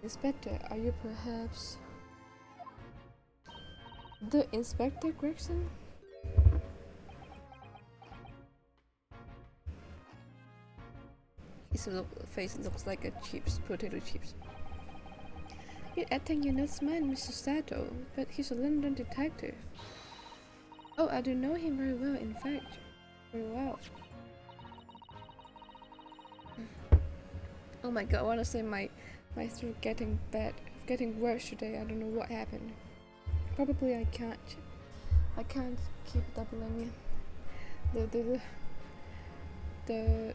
Inspector, are you perhaps the Inspector Gregson? His face looks like a potato chips. I think you know this man, Mr. Sato, but he's a London detective. Oh, I do know him very well, in fact. Very well. Oh my god, I wanna say my throat getting worse today. I don't know what happened. Probably I can't keep doubling the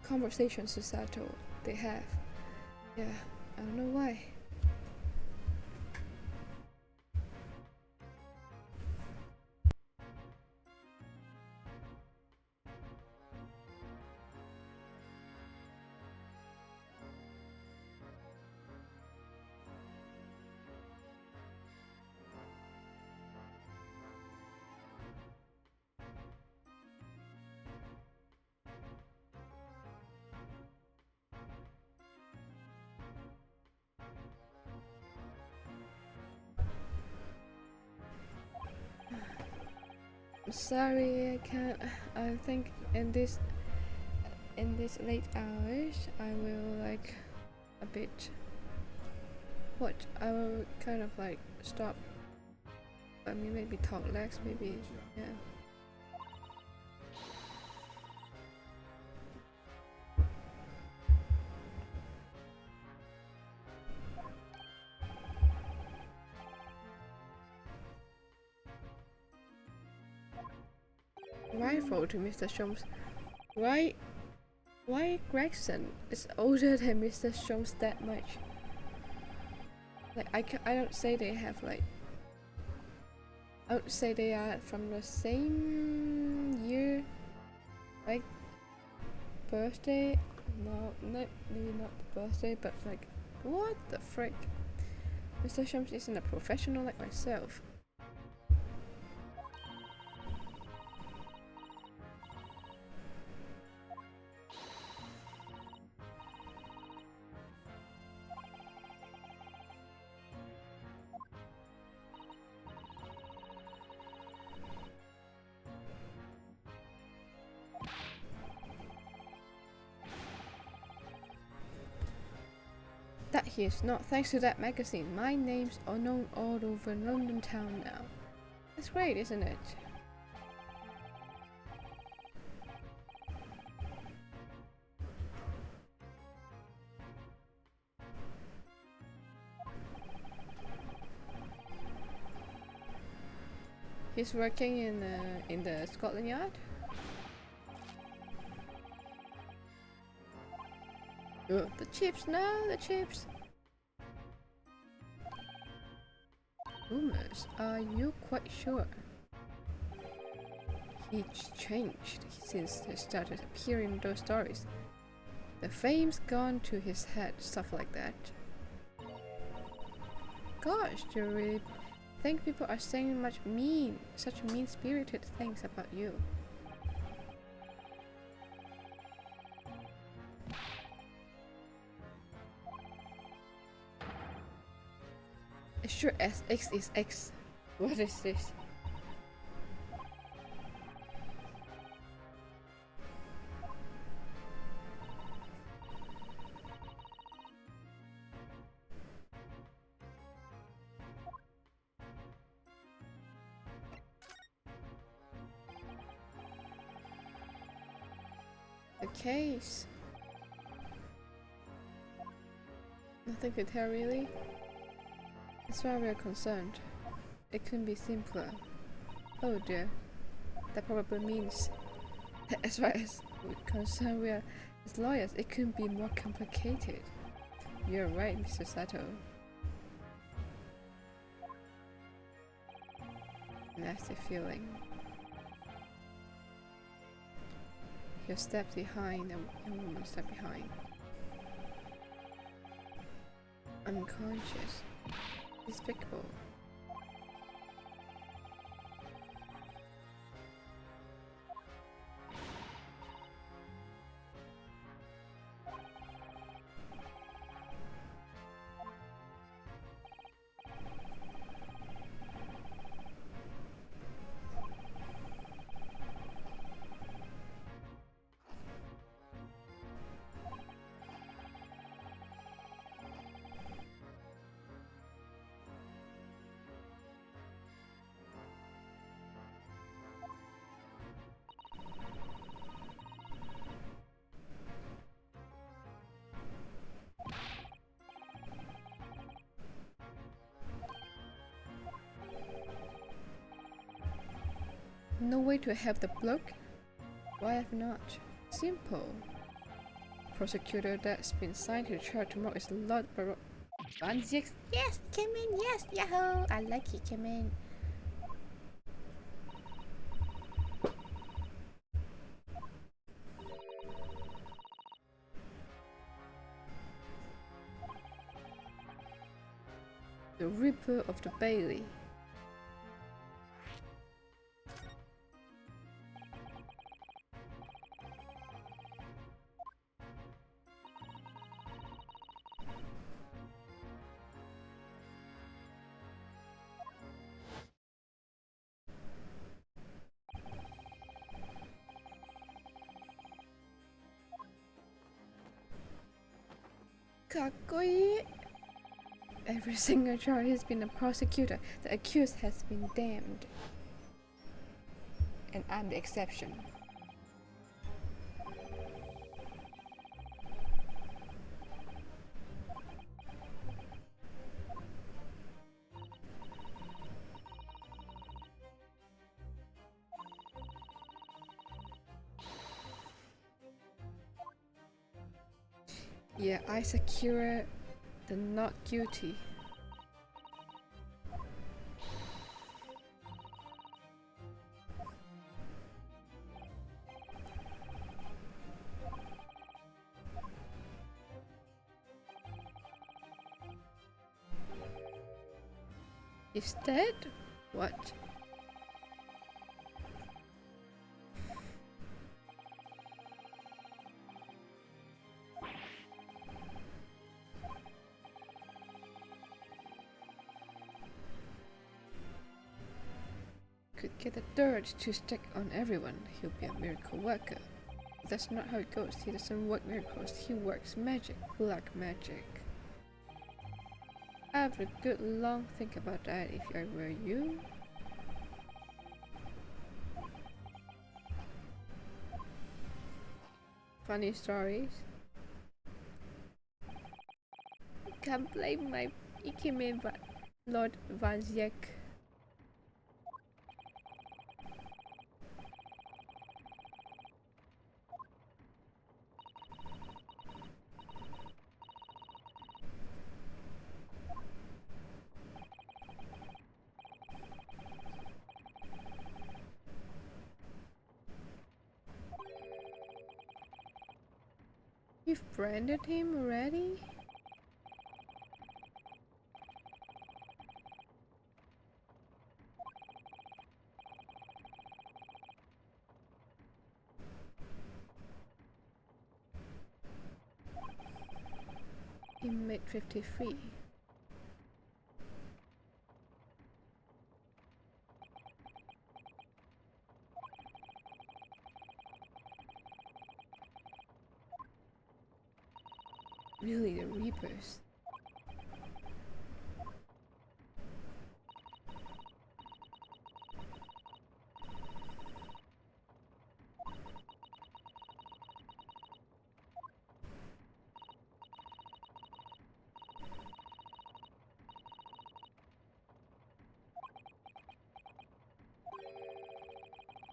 conversations with Sato they have. Yeah, I don't know why. I'm sorry, I can't. I think in this late hours I will like a bit I will kind of like stop. I mean, maybe talk less, maybe, yeah. Rifle to Mr. Shums. Why Gregson is older than Mr. Shums that much? Like I don't say they have like. I would say they are from the same year, like birthday. No, maybe not the birthday, but like what the frick? Mr. Shums isn't a professional like myself. That he is not, thanks to that magazine. My name's are known all over London town now. That's great, isn't it? He's working in the Scotland Yard. Ugh, the chips, no, the chips. Rumors, are you quite sure? He's changed since he started appearing in those stories. The fame's gone to his head, stuff like that. Gosh, do you really think people are saying such mean-spirited things about you? Sure as X is X. What is this? The case. Nothing to tell really. As far as we are concerned, it couldn't be simpler. Oh dear. That probably means that as far as we're concerned, we are as lawyers, it couldn't be more complicated. You're right, Mr. Sato. Nasty feeling. You stepped behind and a woman stepped behind. Unconscious. Despicable. No way to help the bloke? Why have not? Simple. Prosecutor that's been signed to trial tomorrow is Lord Van Zix. Yes, come in, yes, yahoo! I like it, come in. The Ripper of the Bailey. Kakoi. Every single charge has been a prosecutor. The accused has been damned. And I'm the exception. Yeah, I secure the not guilty. Is dead? What? Could get a dirt to stick on everyone. He'll be a miracle worker. But that's not how it goes. He doesn't work miracles. He works magic. Black magic. I have a good long think about that if I were you. Funny stories. Can't blame my Ikime Lord Van Zek. You've branded him already? Inmate 53. Really, the Reapers.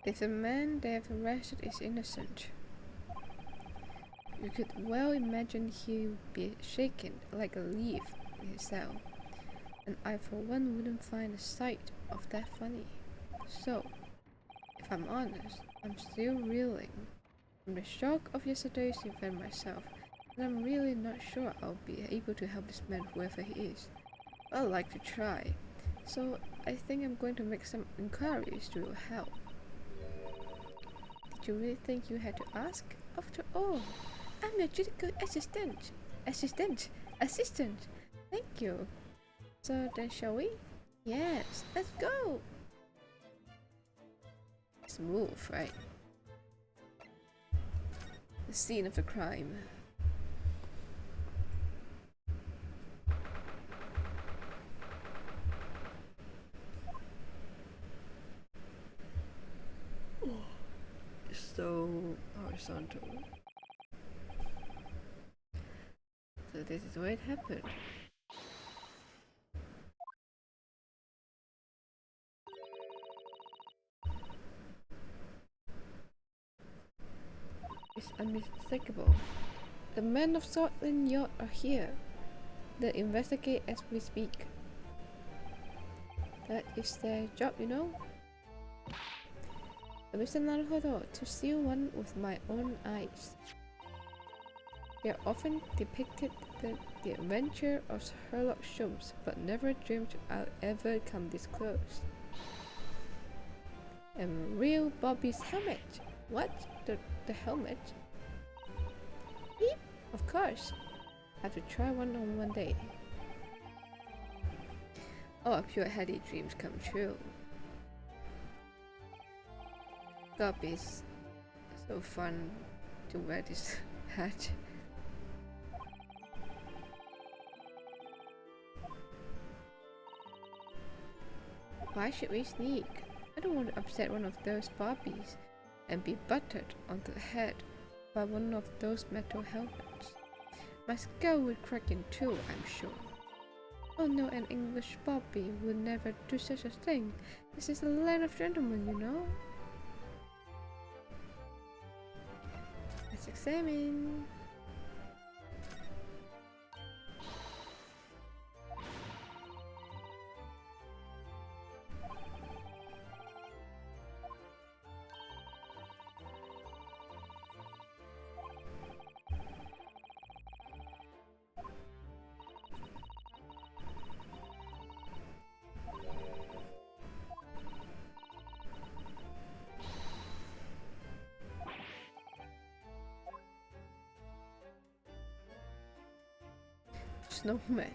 If the man they have arrested is innocent, you could well imagine he would be shaken like a leaf in his cell, and I for one wouldn't find the sight of that funny. So, if I'm honest, I'm still reeling from the shock of yesterday's event myself, and I'm really not sure I'll be able to help this man whoever he is. I'd like to try, so I think I'm going to make some inquiries to your help. Did you really think you had to ask? After all, I'm your judicial assistant. Thank you. So then shall we? Yes, let's go. Let's move, right? The scene of the crime. So horizontal. So this is where it happened. unmistakable. The men of Scotland Yard are here. They investigate as we speak. That is their job, you know. Mr. Naruhodo, to see one with my own eyes. They are often depicted the adventure of Sherlock Holmes, but never dreamed I'll ever come this close. And real Bobby's helmet. What? The helmet? Beep. Of course. I have to try one on one day. Oh, pure heady dreams come true. Bobby's so fun to wear this hat. Why should we sneak? I don't want to upset one of those Bobbies and be buttered onto the head by one of those metal helmets. My skull would crack in two, I'm sure. Oh no, an English Bobby would never do such a thing. This is a land of gentlemen, you know. Let's examine. Snowman.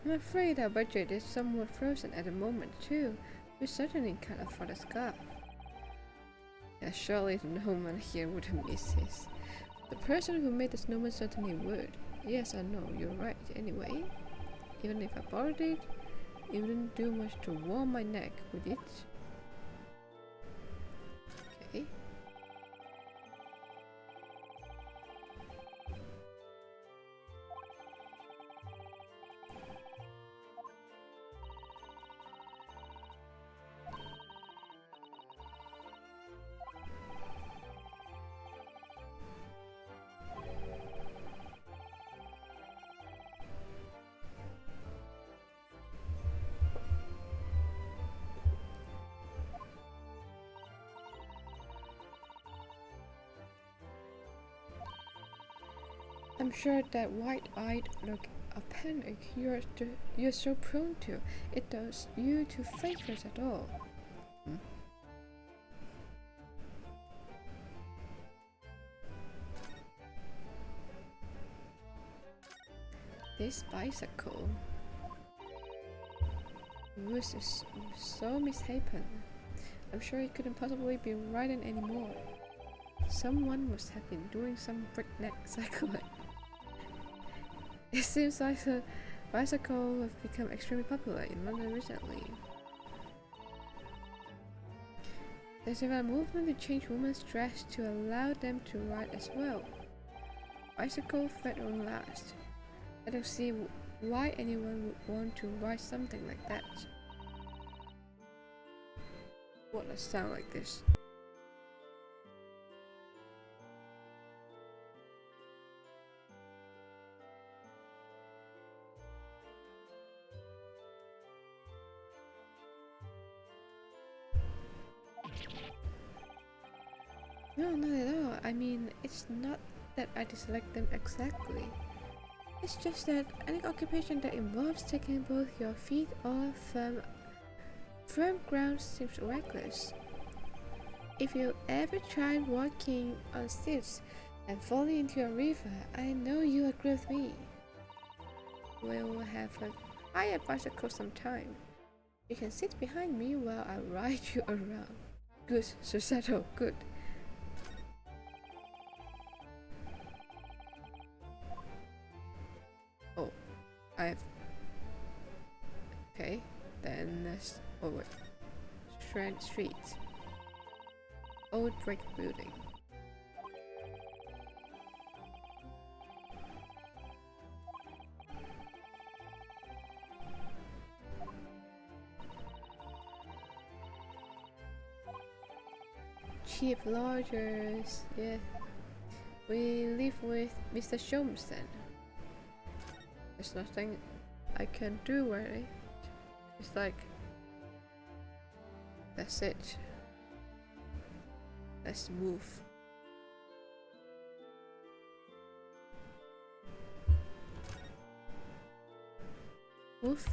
I'm afraid our budget is somewhat frozen at the moment too. We certainly can't afford a scarf. Yeah, surely the snowman here wouldn't miss his. The person who made the snowman certainly would. Yes, I know, you're right. Anyway, even if I borrowed it, it wouldn't do much to warm my neck, would it? Okay. I'm sure that wide-eyed look of panic you're so prone to, it does you two favors at all. This bicycle was so misshapen. I'm sure it couldn't possibly be ridden anymore. Someone must have been doing some breakneck cycling. It seems like the bicycle have become extremely popular in London recently. There's a movement to change women's dress to allow them to ride as well. Bicycle fed won't last. I don't see why anyone would want to ride something like that. What does sound like this? No, not at all. I mean, it's not that I dislike them exactly. It's just that any occupation that involves taking both your feet off firm ground seems reckless. If you ever tried walking on stilts and falling into a river, I know you agree with me. We'll have a higher bicycle sometime. You can sit behind me while I ride you around. Good, Susato, good. Oh, okay, then let's... oh wait. Strand Street. Old brick building. Cheap lodgers, yeah. We live with Mr. Sholmes then. There's nothing I can do really. It's like, that's it. Let's move. Move.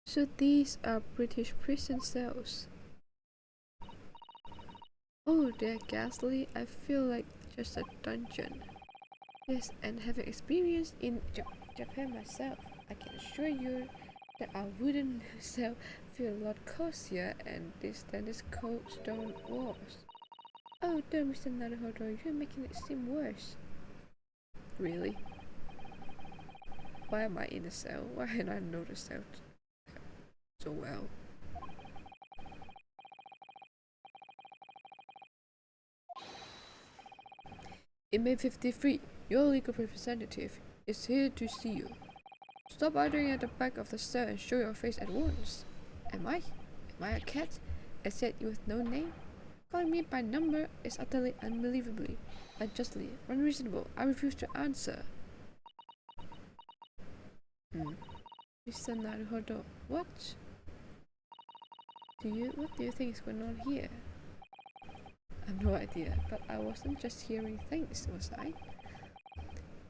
So these are British prison cells. Oh, they're ghastly. I feel like just a dungeon. Yes, and having experience in Japan myself, I can assure you that our wooden cell feel a lot cozier and this than this cold stone walls. Oh, don't, Mr. Naruhodo, you're making it seem worse. Really? Why am I in a cell? Why didn't I know the cell so well? Inmate 53, your legal representative is here to see you. Stop arguing at the back of the cell and show your face at once. Am I? Am I a cat? I said you with no name? Calling me by number is utterly unbelievably, unjustly, unreasonable. I refuse to answer. Mr. Naruhodo, what do you think is going on here? I have no idea, but I wasn't just hearing things, was I?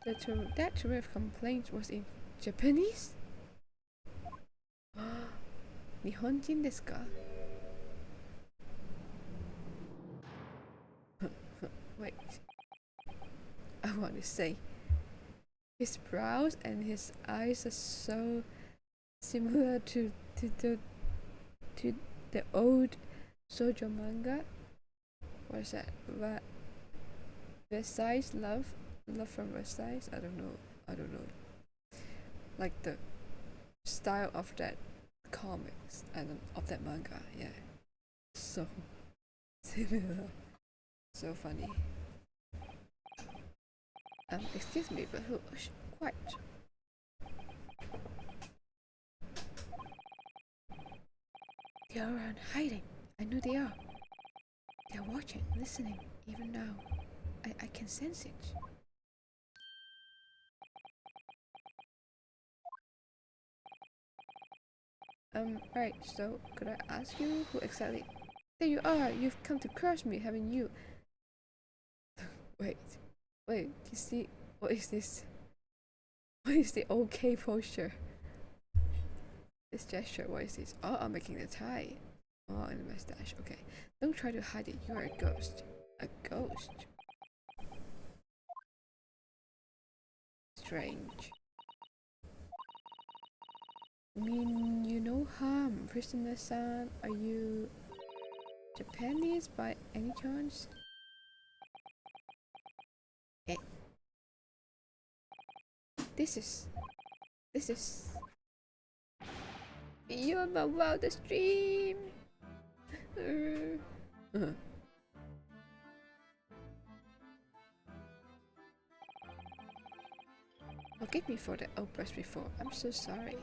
That terrific complaint was in Japanese? Nihonjin desu ka? Wait. I want to say, his brows and his eyes are so similar to the old shoujo manga. What is that? Versailles love from Versailles. I don't know. Like the style of that comics and of that manga. Yeah, so similar. So funny. Excuse me, but who? Quite. They are around hiding. I know they are. They are watching, listening, even now. I can sense it. Right, so could I ask you who exactly? There you are! You've come to curse me, haven't you? Wait, you see, what is this? What is the OK posture? This gesture, what is this? Oh, I'm making the tie. Oh, and the mustache, okay. Don't try to hide it, you're a ghost. A ghost? Strange. Mean you no harm, prisoner-san. Are you Japanese by any chance? Eh. This is... You're my wildest dream! Forgive me for the outburst before. I'm so sorry.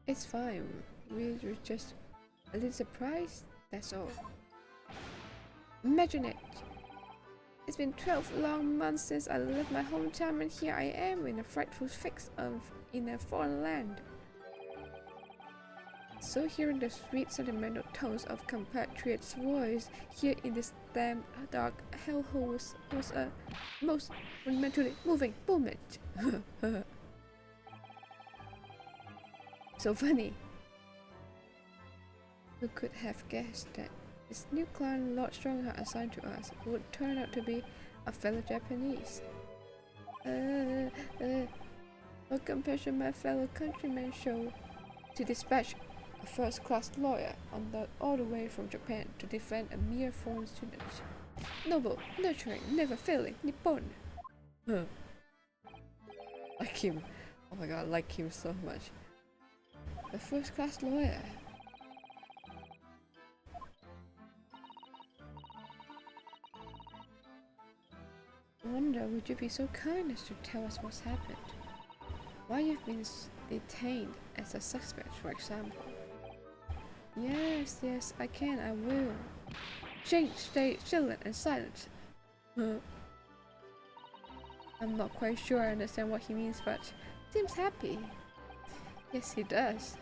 It's fine. We were just a little surprised, that's all. Imagine it! It's been 12 long months since I left my hometown and here I am in a frightful fix in a foreign land. So hearing the sweet sentimental tones of compatriots' voice here in this damn dark hellhole was a most fundamentally moving moment. So funny. Who could have guessed that this new clan Lord Strongheart assigned to us would turn out to be a fellow Japanese? What compassion my fellow countrymen show. to dispatch a first-class lawyer all the way from Japan to defend a mere foreign student. Noble, nurturing, never failing, Nippon. Huh. Like him. Oh my god, I like him so much. A first-class lawyer. I wonder, would you be so kind as to tell us what's happened? Why you've been detained as a suspect, for example? Yes, I can, I will. Jane stayed silent and silent. I'm not quite sure I understand what he means, but seems happy. Yes, he does.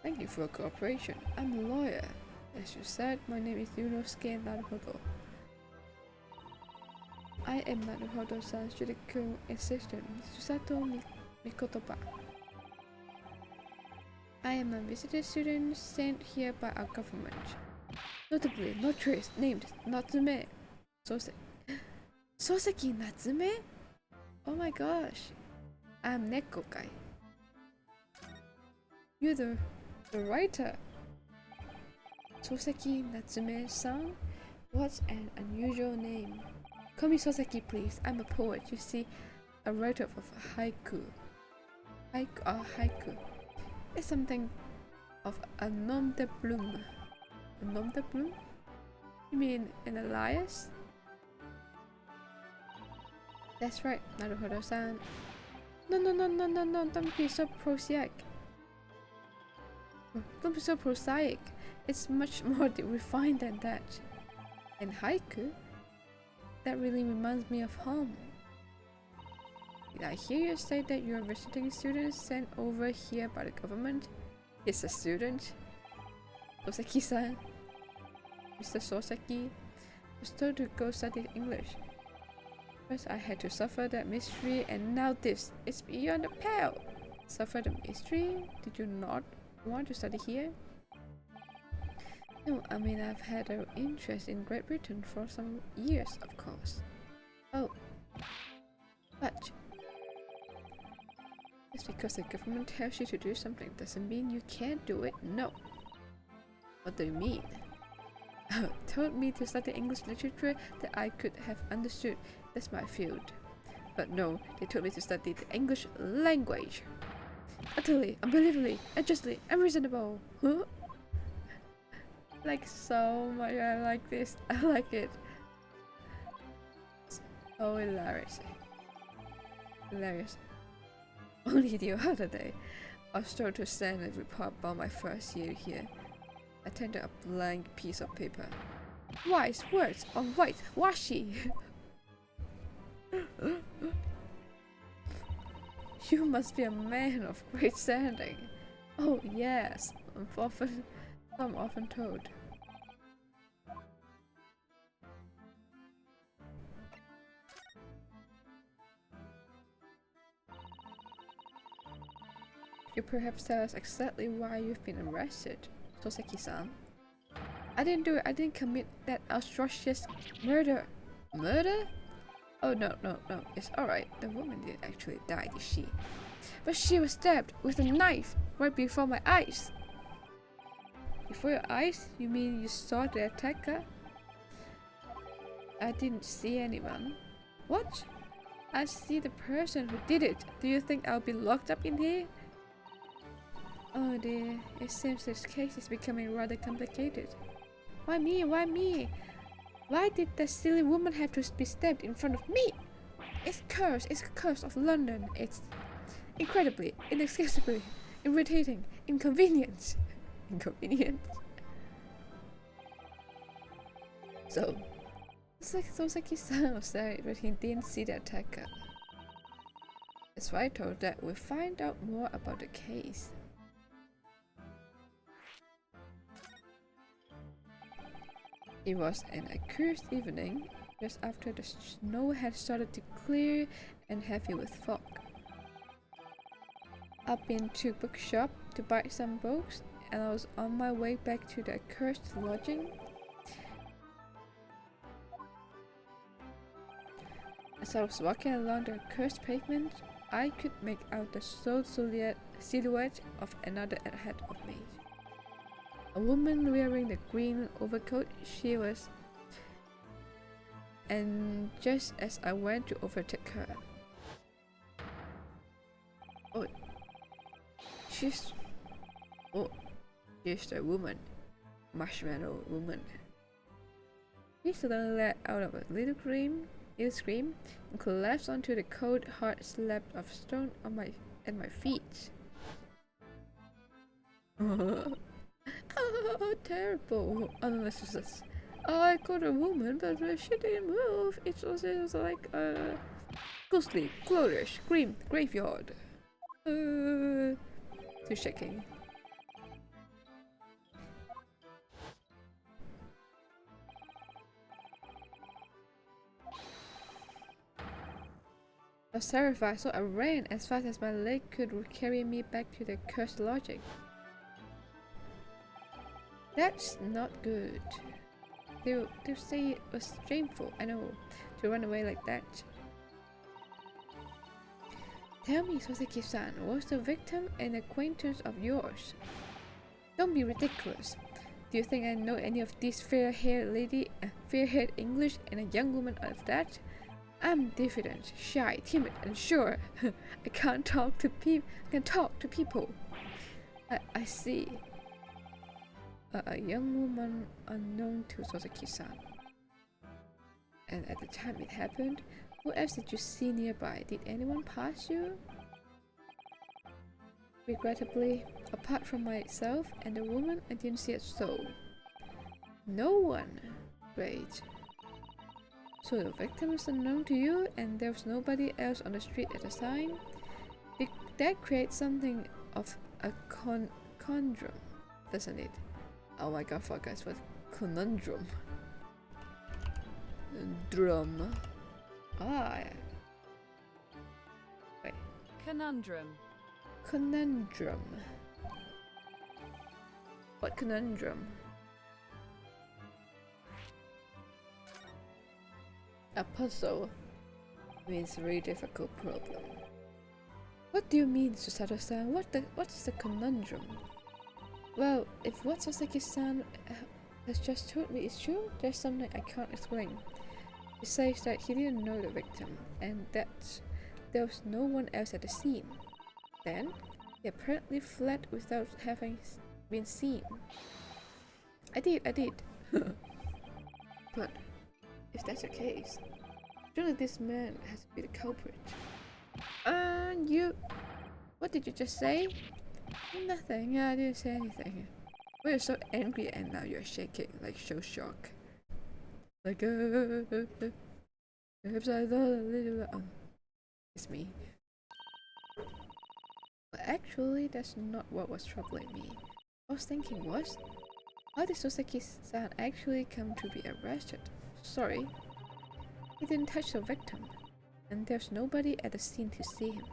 Thank you for your cooperation. I'm a lawyer. As you said, my name is Yunosuke Naruhodo. I am Naruhodo-san's judicial assistant, Susato Mikotoba. I am a visitor student sent here by our government. Notably, no trace named Natsume Soseki Natsume? Oh my gosh. I'm Neko guy. You're the writer. Soseki Natsume-san? What an unusual name. Call me Soseki, please. I'm a poet. You see, a writer of haiku. Haiku. It's something of a nom de plume. A nom de plume? You mean an alias? That's right, Naruhodo-san. No, don't be so prosaic. Don't be so prosaic. It's much more refined than that. And haiku? That really reminds me of home. Did I hear you say that you're a visiting student sent over here by the government? Yes, a student. Soseki-san. Mr. Soseki was told to go study English. First I had to suffer that mystery, and now this. It's beyond the pale. Suffer the mystery? Did you not want to study here? No, I mean I've had an interest in Great Britain for some years, of course. Oh. But just because the government tells you to do something doesn't mean you can't do it. No. What do you mean? Told me to study English literature that I could have understood. That's my field. But no, they told me to study the English language. Utterly, unbelievably, unjustly, unreasonable. Huh? Like so much. I like this. I like it. Oh, hilarious. Hilarious. Only the other day, I was told to send a report about my first year here. I tendered a blank piece of paper. Wise words on white washi. You must be a man of great standing. Oh yes, I'm often told. You perhaps tell us exactly why you've been arrested, Soseki-san. I didn't do it. I didn't commit that atrocious murder. Murder? Oh no. It's alright. The woman didn't actually die, did she? But she was stabbed with a knife right before my eyes. Before your eyes? You mean you saw the attacker? I didn't see anyone. What? I see the person who did it. Do you think I'll be locked up in here? Oh dear, it seems this case is becoming rather complicated. Why me? Why me? Why did that silly woman have to be stabbed in front of me? It's a curse of London. It's incredibly, inexcusably, irritating, inconvenient. Inconvenient? So, Soseki-san was there, but he didn't see the attacker. That's why I told that we'll find out more about the case. It was an accursed evening, just after the snow had started to clear and heavy with fog. I'd been to bookshop to buy some books, and I was on my way back to the accursed lodging. As I was walking along the accursed pavement, I could make out the sole silhouette of another ahead of me. A woman wearing the green overcoat she was, and just as I went to overtake her. Oh, she's the woman. Marshmallow woman. She suddenly let out of a little scream and collapsed onto the cold, hard slab of stone at my feet. Oh, terrible! Unnecessary. I caught a woman, but she didn't move. It was like a ghostly, glorious, graveyard. Too shaking. I was terrified, so I ran as fast as my leg could carry me back to the cursed lodging. That's not good. They'll say it was shameful, I know, to run away like that. Tell me, Soseki-san, was the victim an acquaintance of yours? Don't be ridiculous. Do you think I know any of these fair-haired English and a young woman of that? I'm diffident, shy, timid, and sure. I can't talk to people. I see. A young woman unknown to Soseki-san. And at the time it happened, who else did you see nearby? Did anyone pass you? Regrettably, apart from myself and the woman, I didn't see a soul. No one? Great. So the victim is unknown to you and there was nobody else on the street at the time? That creates something of a conundrum, doesn't it? Oh my god, fuck guys, what conundrum? Drum. Ah. Wait. Conundrum. Conundrum. What conundrum? A puzzle means a very difficult problem. What do you mean, Susato-san? What's the conundrum? Well, if what Soseki-san has just told me is true, there's something I can't explain. He says that he didn't know the victim, and that there was no one else at the scene. Then, he apparently fled without having been seen. I did. But, if that's the case, surely this man has to be the culprit. What did you just say? Nothing, I didn't say anything. Well, you're so angry and now you're shaking, like so shocked. Like, perhaps I thought a little, it's me. But actually, that's not what was troubling me. I was thinking how did Soseki-san actually come to be arrested? Sorry, he didn't touch the victim, and there's nobody at the scene to see him.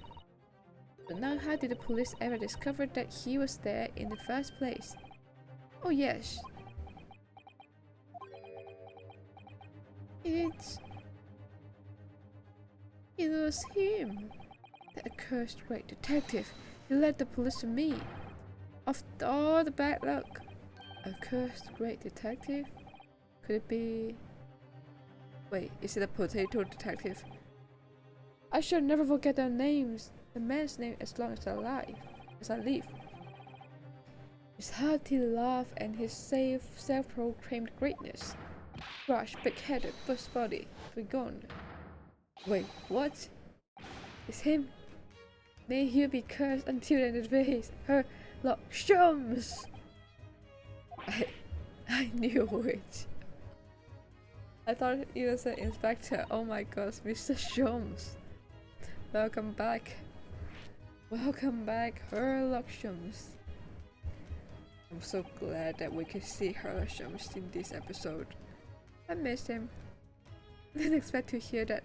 So now how did the police ever discover that he was there in the first place? Oh yes. It was him. The accursed great detective. He led the police to me. Of all the bad luck. Accursed great detective? Could it be... Wait, is it a potato detective? I should never forget their names. The man's name as long as I live. His hearty laugh and his self-proclaimed greatness. Crush, big-headed, busybody, begone. Wait, what? It's him. May he be cursed until in his face. Her Lock Shums! I knew it. I thought it was an inspector. Oh my gosh, Mr. Shums. Welcome back. Welcome back, Sherlock Holmes. I'm so glad that we can see Sherlock Holmes in this episode. I missed him. Didn't expect to hear that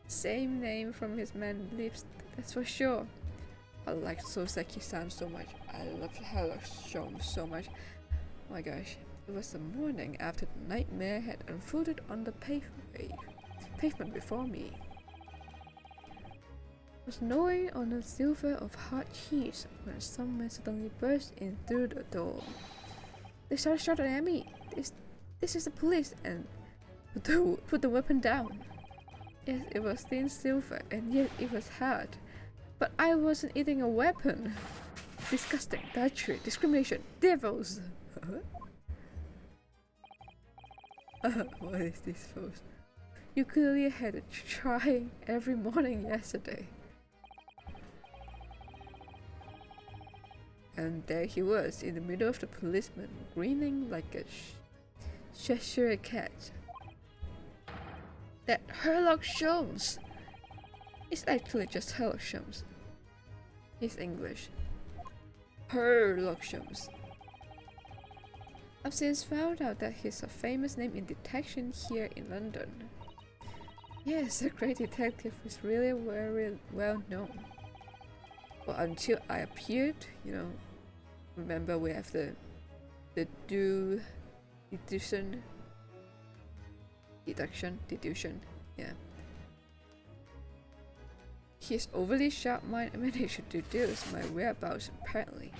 same name from his man lips, that's for sure. I like Soseki-san so much. I love Sherlock Holmes so much. Oh my gosh. It was the morning after the nightmare had unfolded on the pavement before me. Was gnawing on a silver of hot cheese when some man suddenly burst in through the door. They started shouting at me. This is the police, and put the weapon down. Yes, it was thin silver, and yet it was hard. But I wasn't eating a weapon. Disgusting, butchery, discrimination, devils. What is this, folks? You clearly had a trying every morning yesterday. And there he was, in the middle of the policeman, grinning like a Cheshire cat. That Sherlock Holmes! It's actually just Sherlock Holmes. He's English. Sherlock Holmes. I've since found out that he's a famous name in detection here in London. Yes, a great detective who's really very well known. Well, until I appeared, you know, remember we have the deduction, yeah. His overly sharp mind managed to deduce my whereabouts apparently.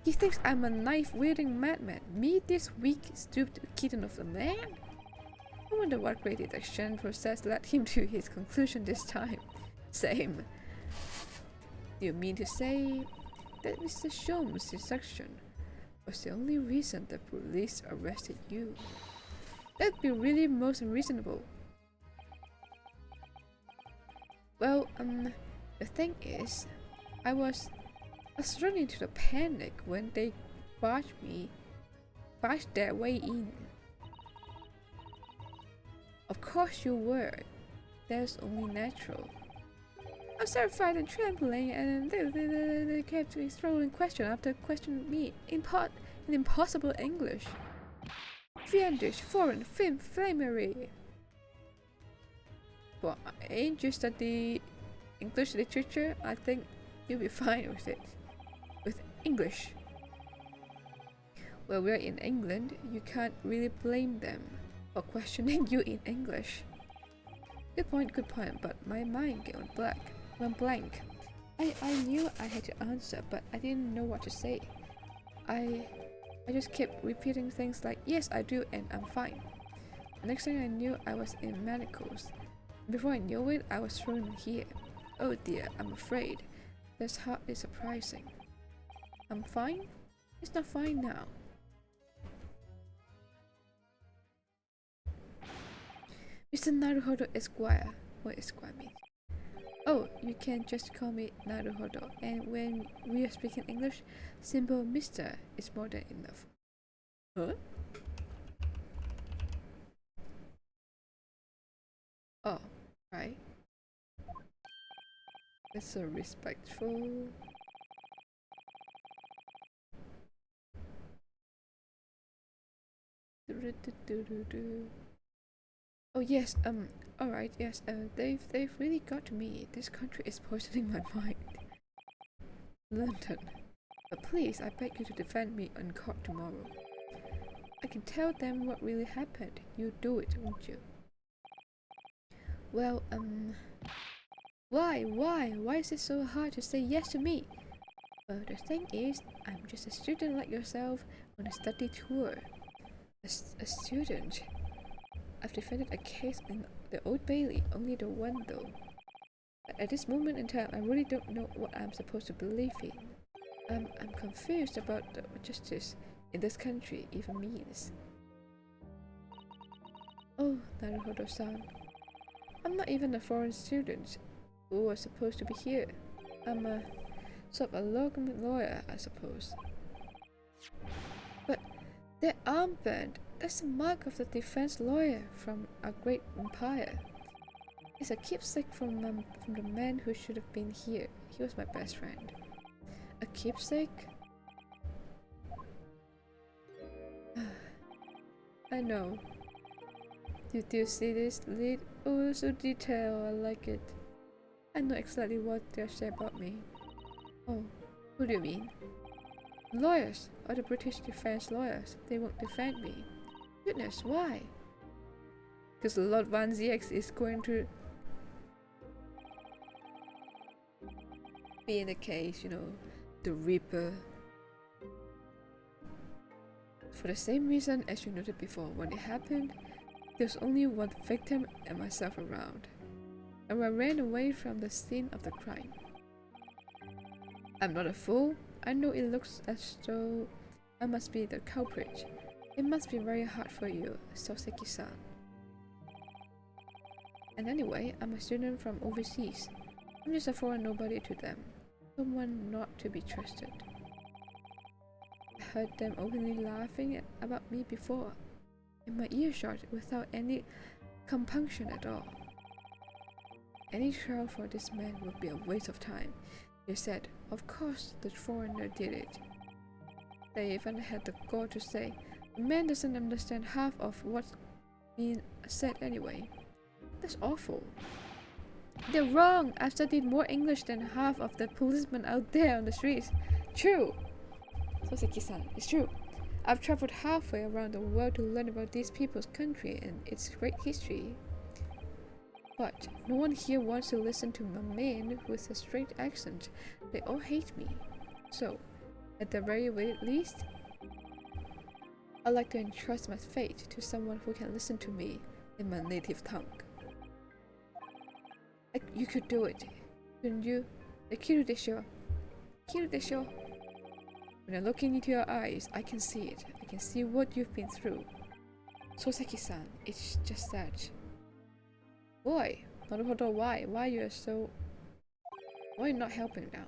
He thinks I'm a knife-wielding madman, me this weak, stupid kitten of a man? I wonder what great deduction process led him to his conclusion this time. Same. Do you mean to say that Mr. Sholmes' deduction was the only reason the police arrested you? That'd be really most unreasonable. Well, the thing is, I was running into the panic when they barged their way in. Of course you were. That's only natural. I was terrified and trembling, and they kept throwing question after question me in impossible English. Fiendish, foreign, flamery. Well, ain't you study English literature? I think you'll be fine with it. With English. Well, we're in England, you can't really blame them for questioning you in English. Good point, but my mind went blank. I knew I had to answer, but I didn't know what to say. I just kept repeating things like, yes, I do, and I'm fine. The next thing I knew, I was in manacles. Before I knew it, I was thrown here. Oh dear, I'm afraid. That's hardly surprising. I'm fine? It's not fine now. Mr. Naruhodo Esquire. What Esquire means? Oh, you can just call me Naruhodo, and when we are speaking English, simple Mr. is more than enough. Huh? Oh, right. That's so respectful. Oh yes, alright, yes, they've really got to me. This country is poisoning my mind. London. But please, I beg you to defend me in court tomorrow. I can tell them what really happened. You do it, won't you? Well, why is it so hard to say yes to me? Well, the thing is, I'm just a student like yourself on a study tour. A student? I've defended a case in the Old Bailey, only the one though. But at this moment in time, I really don't know what I'm supposed to believe in. I'm confused about what justice in this country even means. Oh, Naruhodo-san. I'm not even a foreign student who was supposed to be here. I'm a sort of a local lawyer, I suppose. But that armband, that's a mark of the defense lawyer from a great empire. It's a keepsake from the man who should have been here. He was my best friend. A keepsake? I know. Did you see this lead? Oh, so detailed. I like it. I know exactly what they'll say about me. Oh, who do you mean? Lawyers, or the British defense lawyers. They won't defend me. Goodness, why? Because Lord Van Ziex is going to... being the case, you know, the Reaper. For the same reason as you noted before, when it happened, there's only one victim and myself around, and I ran away from the scene of the crime. I'm not a fool. I know it looks as though I must be the culprit. It must be very hard for you, Soseki-san. And anyway, I'm a student from overseas. I'm just a foreign nobody to them. Someone not to be trusted. I heard them openly laughing about me before, in my earshot without any compunction at all. Any trial for this man would be a waste of time. They said, of course the foreigner did it. They even had the gall to say, the man doesn't understand half of what's being said anyway. That's awful. They're wrong! I've studied more English than half of the policemen out there on the streets. True! Soseki-san, it's true. I've traveled halfway around the world to learn about these people's country and its great history. But no one here wants to listen to a man with a straight accent. They all hate me. So, at the very least, I'd like to entrust my fate to someone who can listen to me in my native tongue. You could do it, couldn't you? Kiru desho. Kiru desho. When I look into your eyes, I can see it. I can see what you've been through. Soseki-san, it's just that. Boy, Naruhodo, why? Why you are so... Why are you not helping now?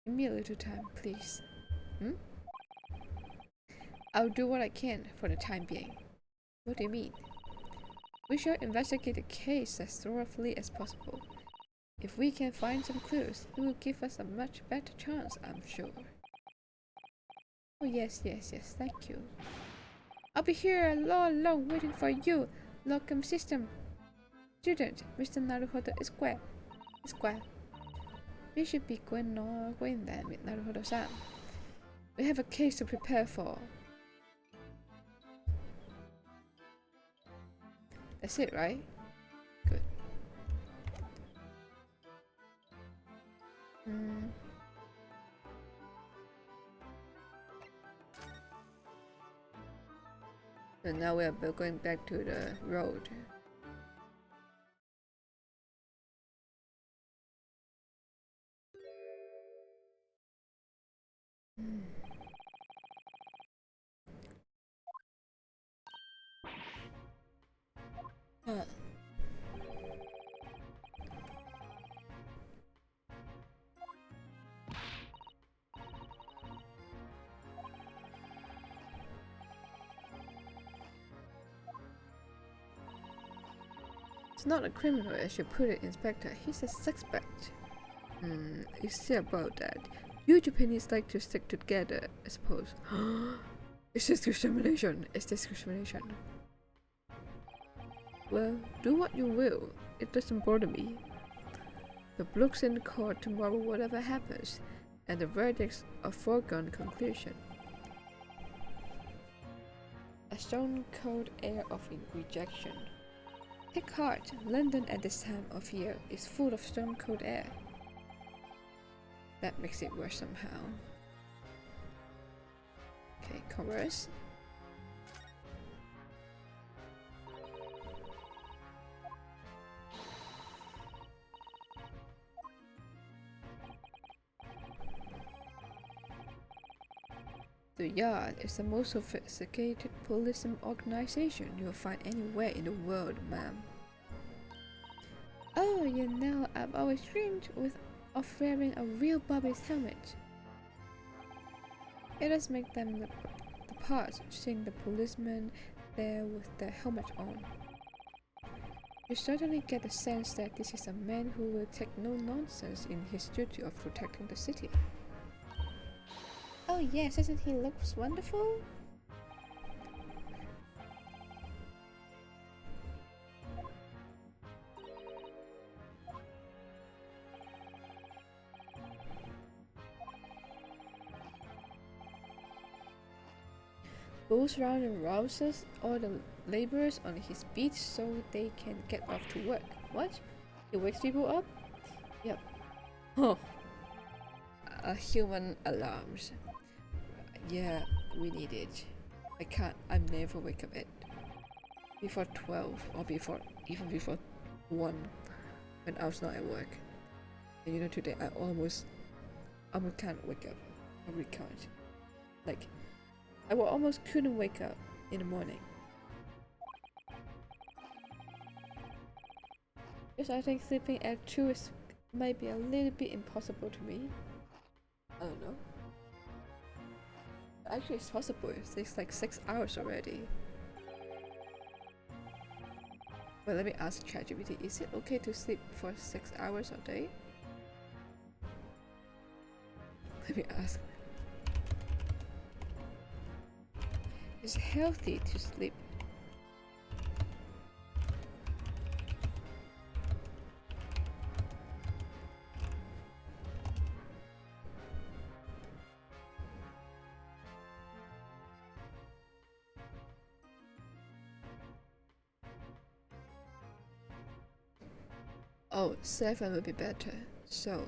Give me a little time, please. I'll do what I can for the time being. What do you mean? We should investigate the case as thoroughly as possible. If we can find some clues, it will give us a much better chance, I'm sure. Oh yes, thank you. I'll be here all alone waiting for you, Locum System. Student, Mr. Naruhodo is square. We should be going then with Naruhodo-san. We have a case to prepare for. That's it, right? Good. So now we are going back to the road. He's not a criminal as you put it, Inspector. He's a suspect. You see about that. You Japanese like to stick together, I suppose. It's discrimination. It's discrimination. Well, do what you will. It doesn't bother me. The bloke's in court tomorrow whatever happens, and the verdict's a foregone conclusion. A stone-cold air of rejection. Take heart, London at this time of year is full of stone-cold air. That makes it worse somehow. Okay, chorus. The Yard is the most sophisticated policing organization you'll find anywhere in the world, ma'am. Oh, you know, I've always dreamed of wearing a real Bobby's helmet. It does make them the part, seeing the policeman there with the helmet on. You certainly get the sense that this is a man who will take no nonsense in his duty of protecting the city. Oh yes, doesn't he look wonderful? Goes round and rouses all the laborers on his beat so they can get off to work. What? He wakes people up? Yep. Oh, human alarms. Yeah, we need it. I never wake up at before 12 or even before 1 when I was not at work. And you know, today I almost can't wake up. I really can't. Like, I almost couldn't wake up in the morning. Because I think sleeping at 2 is maybe a little bit impossible to me. I don't know. Actually, it's possible. It's like 6 hours already. But let me ask ChatGPT, is it okay to sleep for 6 hours a day? Let me ask. Is it healthy to sleep? Oh, 7 would be better. So,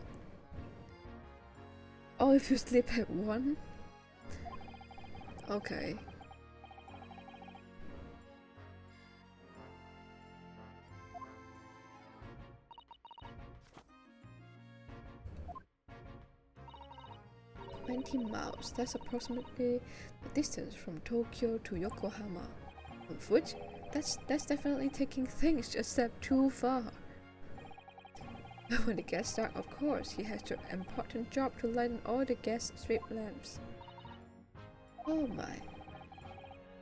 oh, if you sleep at 1? Okay. $20 miles. That's approximately the distance from Tokyo to Yokohama. On foot? That's definitely taking things just a step too far. When it gets dark, of course, he has the important job to lighten all the gas street lamps. Oh my.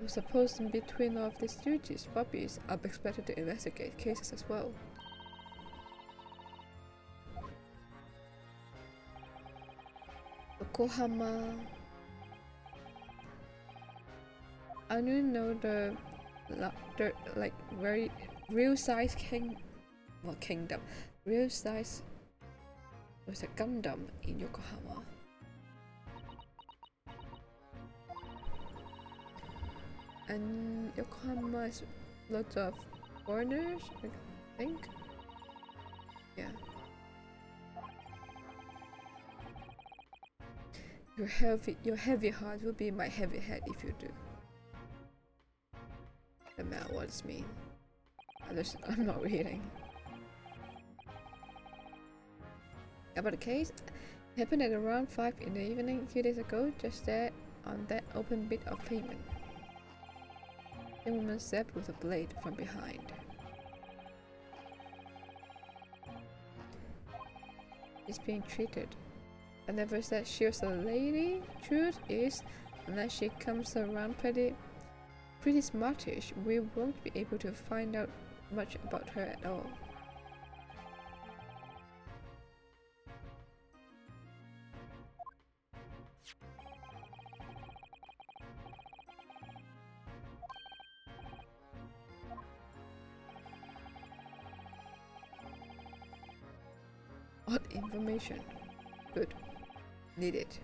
I suppose in between all of these duties, Bobby is expected to investigate cases as well. Yokohama. I don't know the like very real size kingdom. Real size was a Gundam in Yokohama. And Yokohama has lots of foreigners, I think. Yeah. Your heavy heart will be my heavy head if you do. The mail, what does it mean? I'm not reading. About the case, it happened at around 5 in the evening a few days ago, just there on that open bit of pavement. The woman stabbed with a blade from behind. It's being treated. I never said she was a lady. Truth is, unless she comes around pretty smartish, we won't be able to find out much about her at all. Odd information. Good. Need it.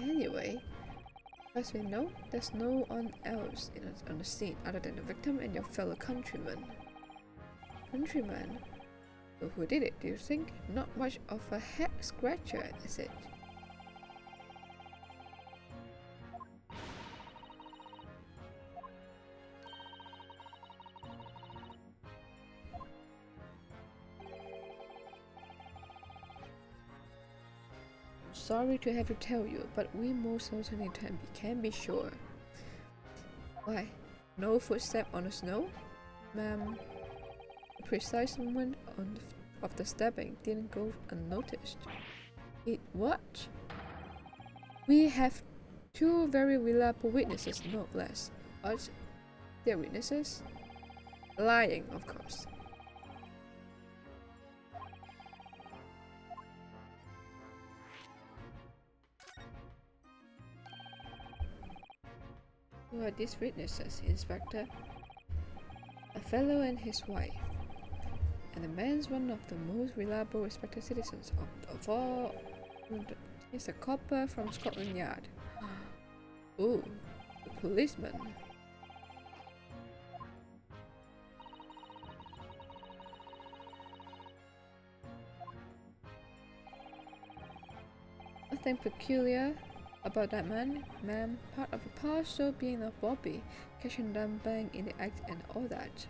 Anyway, as we know, there's no one else on the scene other than the victim and your fellow countrymen. Countrymen? So who did it, do you think? Not much of a head scratcher, is it? Sorry to have to tell you, but we most certainly can be sure. Why? No footstep on the snow? Ma'am, the precise moment of the stabbing didn't go unnoticed. What? We have 2 very reliable witnesses, no less. But they're witnesses? Lying, of course. Who are these witnesses, Inspector? A fellow and his wife. And the man's one of the most reliable, respected citizens of all. He's a copper from Scotland Yard. Ooh, a policeman. Nothing peculiar about that man, ma'am. Part of the parcel being of Bobby, catching them bang in the act and all that.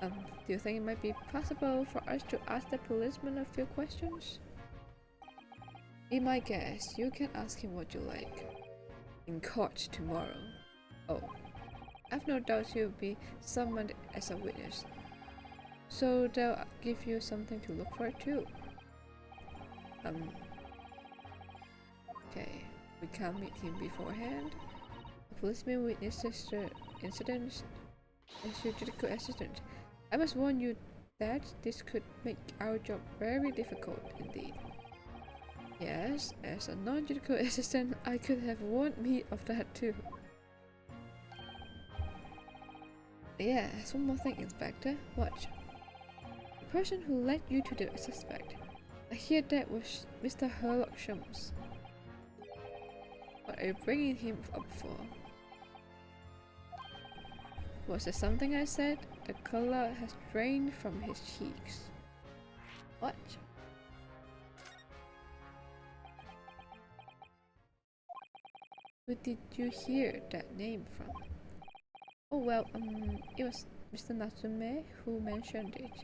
Do you think it might be possible for us to ask the policeman a few questions? Be my guest. You can ask him what you like. In court tomorrow. Oh, I've no doubt he'll be summoned as a witness. So they'll give you something to look for too. Okay, we can't meet him beforehand. The policeman witnesses the incident as your judicial assistant. I must warn you that this could make our job very difficult indeed. Yes, as a non-judicial assistant, I could have warned me of that too. Yes, one more thing, Inspector. Watch. The person who led you to the suspect. I hear that was Mr. Sherlock Holmes. What are you bringing him up for? Was there something I said? The color has drained from his cheeks. What? Who did you hear that name from? Oh well, it was Mr. Natsume who mentioned it.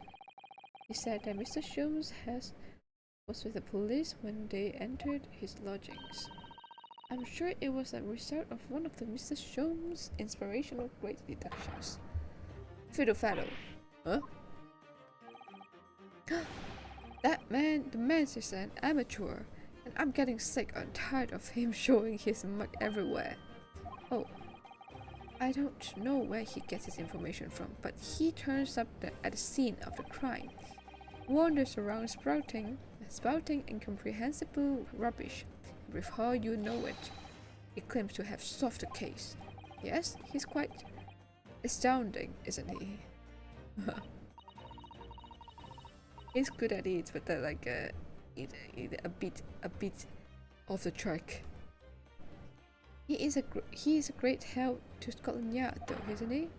He said that Mr. Holmes was with the police when they entered his lodgings. I'm sure it was a result of one of the Mr. Holmes' inspirational great deductions. Fiddle faddle. Huh? That man, the man is an amateur, and I'm getting sick and tired of him showing his mug everywhere. Oh, I don't know where he gets his information from, but he turns up at the scene of the crime, wanders around spouting incomprehensible rubbish. Before you know it, he claims to have solved the case. Yes, he's quite astounding, isn't he? He's good at it, but they're like a bit off the track. He is a great help to Scotland Yard, though, isn't he?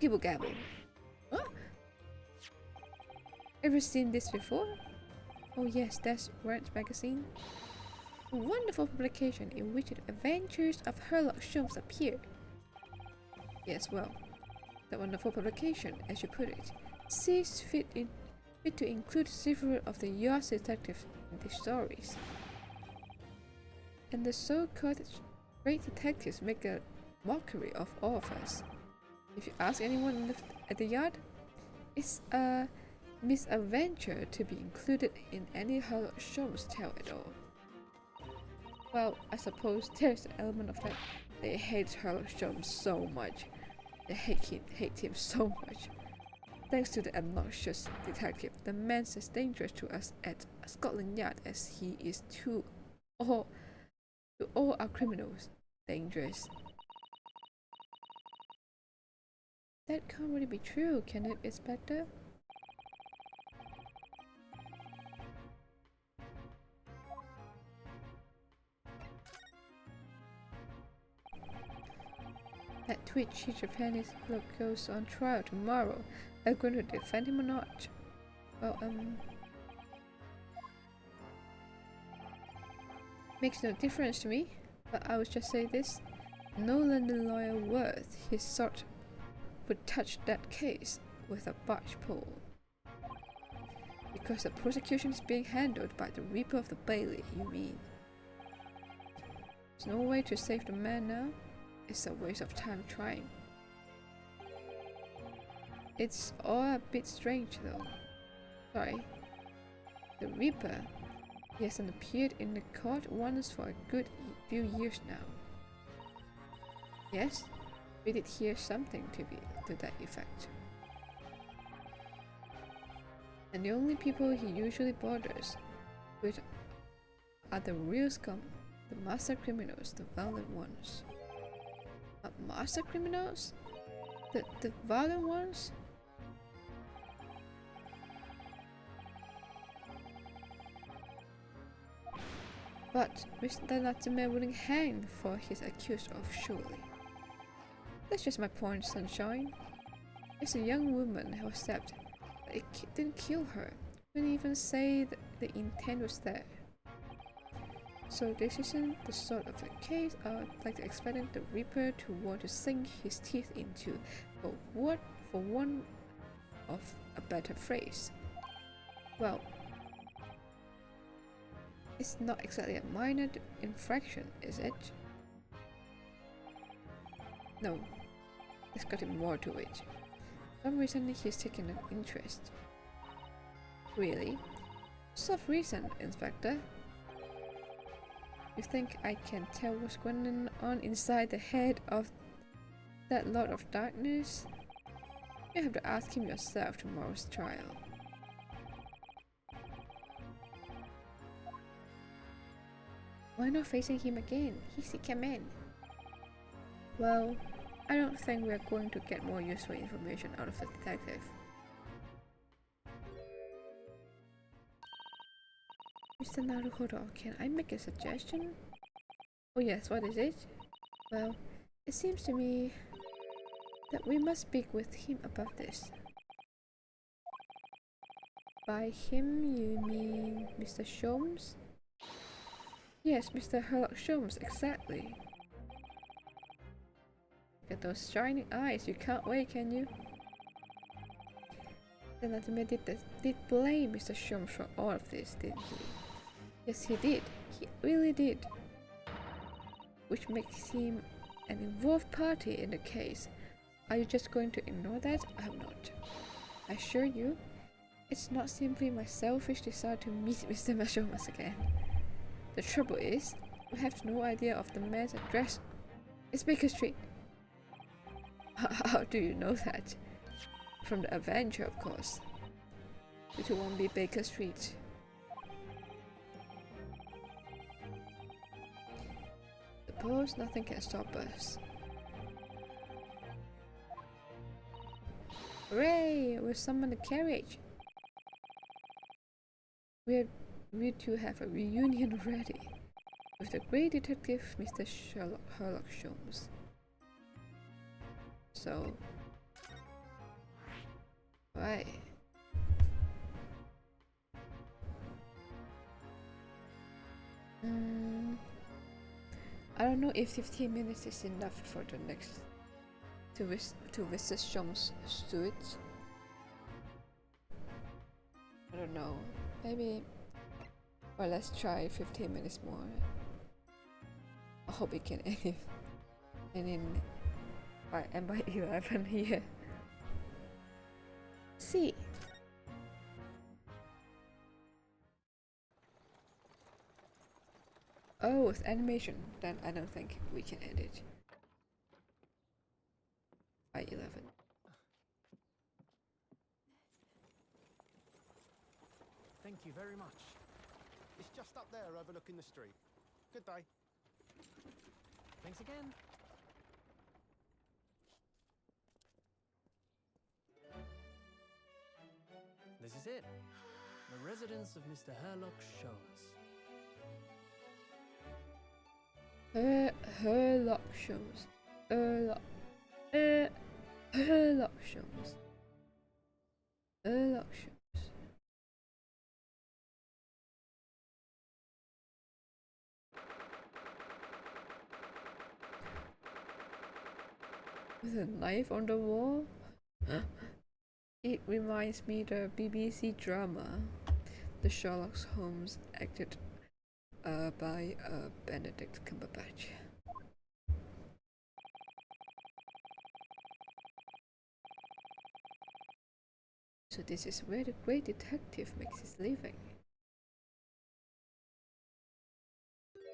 Gibble gabble. Huh? Ever seen this before? Oh yes, that's Rant Magazine. A wonderful publication in which the adventures of Sherlock Holmes appear. Yes, well, that wonderful publication, as you put it, sees fit to include several of the Yard's detectives in the stories. And the so-called great detectives make a mockery of all of us. If you ask anyone at the Yard, it's a misadventure to be included in any Sherlock Holmes tale at all. Well, I suppose there's an element of that. They hate Sherlock Holmes so much. They hate him so much. Thanks to the obnoxious detective, the man's as dangerous to us at Scotland Yard as he is to all our criminals. Dangerous. That can't really be true, can it, Inspector? That twitchy Japanese look goes on trial tomorrow. Are you going to defend him or not? Well, makes no difference to me, but I would just say this. No London lawyer worth his salt would touch that case with a barge pole. Because the prosecution is being handled by the Reaper of the Bailey, you mean? There's no way to save the man now. It's a waste of time trying. It's all a bit strange though. Sorry. The Reaper, he hasn't appeared in the court once for a good few years now. Yes, we did hear something to that effect. And the only people he usually bothers with are the real scum, the master criminals, the violent ones. Master criminals? The violent ones? But Mr. Natsume wouldn't hang for his accused of, surely. That's just my point, Sunshine. It's a young woman who was stabbed, but it didn't kill her. Couldn't even say that the intent was there. So this isn't the sort of a case like expecting the Reaper to want to sink his teeth into, but what, for one of a better phrase. Well, it's not exactly a minor infraction, is it? No, it's got more to it. For some reason he's taken an interest. Really? What sort of reason, Inspector? You think I can tell what's going on inside the head of that Lord of Darkness? You have to ask him yourself tomorrow's trial. Why not facing him again? He's a command. Well, I don't think we're going to get more useful information out of the detective. Mr. Naruhodo, can I make a suggestion? Oh yes, what is it? Well, it seems to me that we must speak with him about this. By him, you mean Mr. Sholmes? Yes, Mr. Sherlock Sholmes, exactly. Look at those shining eyes, you can't wait, can you? The Latimer did blame Mr. Sholmes for all of this, didn't he? Yes, he did. He really did. Which makes him an involved party in the case. Are you just going to ignore that? I'm not. I assure you, it's not simply my selfish desire to meet Mr. Sholmes again. The trouble is, we have no idea of the man's address. It's Baker Street. How do you know that? From the adventure, of course. It won't be Baker Street. Suppose nothing can stop us. Hooray! We've summoned the carriage. We two have a reunion ready with the great detective Mr. Sherlock Sholmes. So, right. I don't know if 15 minutes is enough for the next to visit Sholmes' suite. I don't know. Maybe. Well, let's try 15 minutes more. I hope we can end by 11 here. See. Oh, with animation, then I don't think we can end it by 11. Thank you very much. It's just up there overlooking the street. Good day. Thanks again. This is it. The residence of Mr. Sherlock Sholmes. Sherlock Sholmes. Sherlock Sholmes. Sherlock Sholmes. With a knife on the wall? It reminds me of the BBC drama, The Sherlock Holmes, acted by Benedict Cumberbatch. So this is where the great detective makes his living.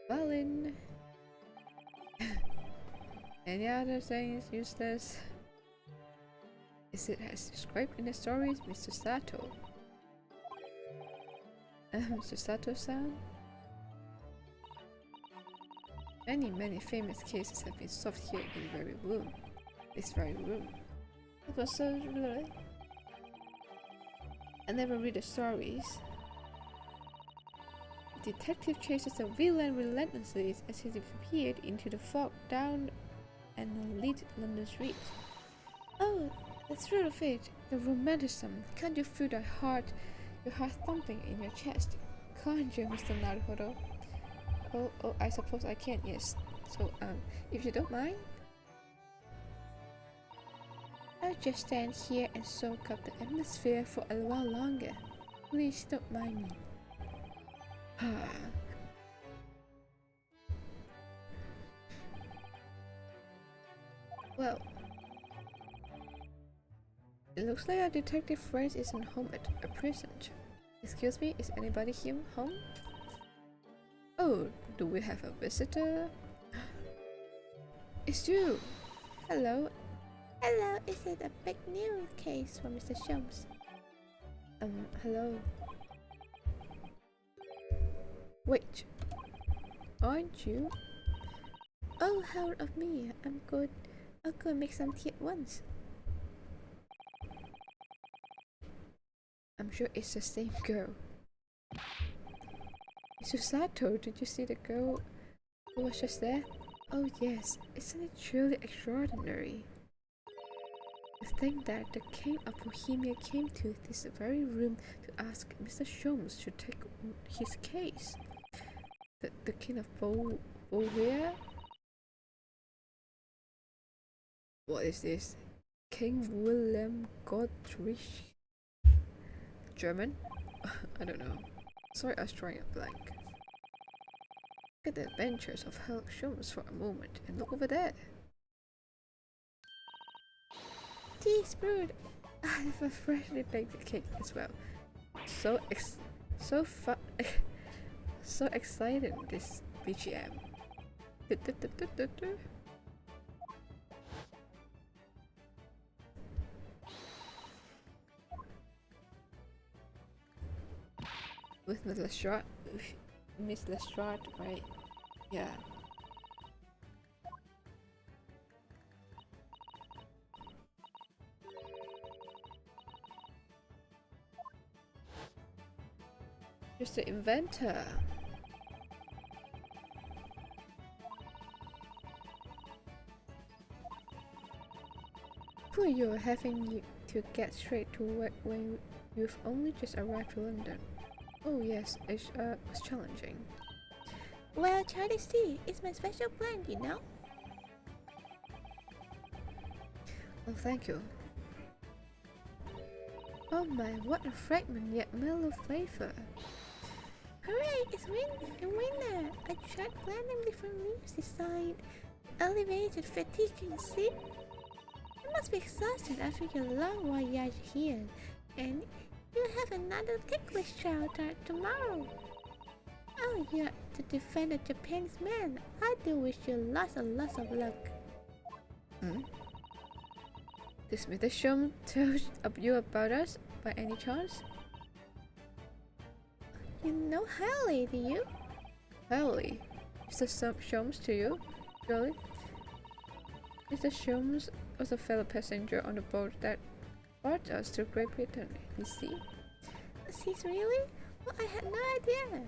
Balin. Any other things useless? Is it as described in the stories, Mr. Sato? Mr. Sato-san? Many famous cases have been solved here in this very room. It was so really. I never read the stories. The detective chases the villain relentlessly as he disappeared into the fog down and lit London streets. Oh, the thrill of it, the romanticism. Can't you feel your heart thumping in your chest? Can't you, Mr. Naruhodo? I suppose I can, yes. So, if you don't mind, I'll just stand here and soak up the atmosphere for a while longer. Please don't mind me. Well, it looks like our detective friend isn't home at present. Excuse me, is anybody here home? Oh, do we have a visitor? It's you! Hello. Hello, is it a big new case for Mr. Sholmes? Hello. Wait, aren't you? Oh, how of me. I'm good. I'll go and make some tea at once. I'm sure it's the same girl. Susato, did you see the girl who was just there? Oh yes, isn't it truly extraordinary? To think that the King of Bohemia came to this very room to ask Mr. Sholmes to take his case. The King of Bohemia? What is this? King William Godrich? German? I don't know. Sorry, I was drawing a blank. Look at the adventures of Herlock Sholmes for a moment, and look over there. Tea is brewed. I have a freshly baked cake as well. So excited this BGM. With Miss Lestrade, right? Yeah. Just the inventor. Poor you, having to get straight to work when you've only just arrived to London. Oh yes, it was challenging. Well, Chinese tea is my special blend, you know? Oh, thank you. Oh my, what a fragrant yet mellow flavor. Hooray, it's a winner! I tried blending different leaves designed elevated fatigue and sleep. You must be exhausted after your long voyage here, and you have another ticklish trial tomorrow. Oh, you're to defend a Japanese man. I do wish you lots and lots of luck. Did Mr. Sholmes tell you about us by any chance? You know Harley, do you? Harley? Mr. Sholmes to you? Surely? Mr. Sholmes was a fellow passenger on the boat that brought us to Great Britain, you see? Was he really? Well, I had no idea.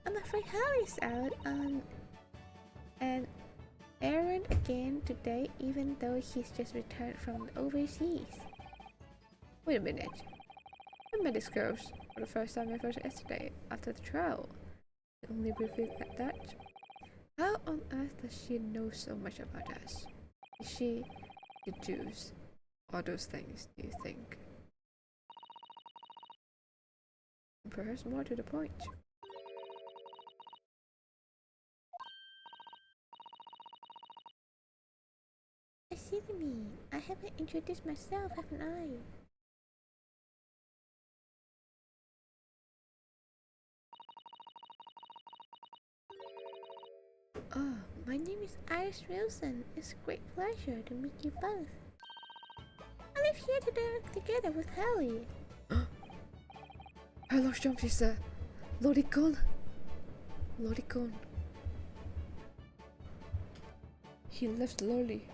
I'm afraid Harry's out on an errand again today, even though he's just returned from overseas. Wait a minute. I met this girl for the first time ever yesterday after the trial. I only briefly at that. How on earth does she know so much about us? Is she deduce all those things, do you think? Perhaps more to the point. I see what you mean. I haven't introduced myself, haven't I? Oh, my name is Iris Wilson. It's a great pleasure to meet you both. I live here together with Hallie. Herlock Sholmes is a lolicon. Lolicon. He left Lolly.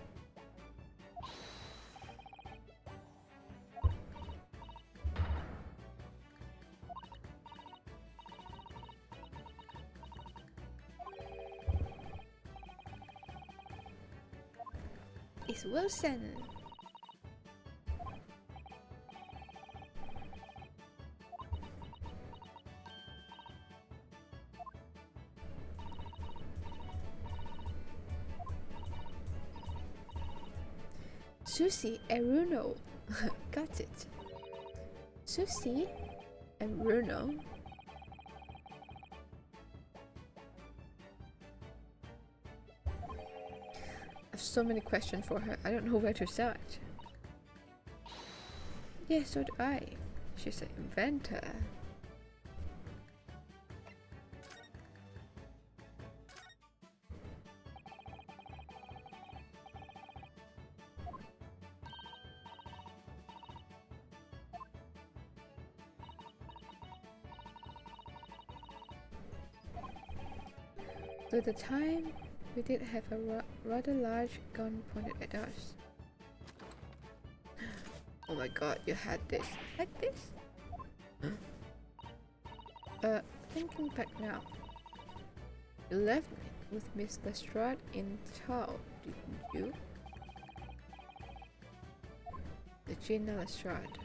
It's Wilson. Susie and Bruno. Got it. Susie and Bruno. I have so many questions for her. I don't know where to start. Yeah, so do I. She's an inventor. So at the time, we did have a rather large gun pointed at us. Oh my god, you had this. Like this? Thinking back now. You left me with Miss Lestrade in tow, didn't you? The Gina Lestrade.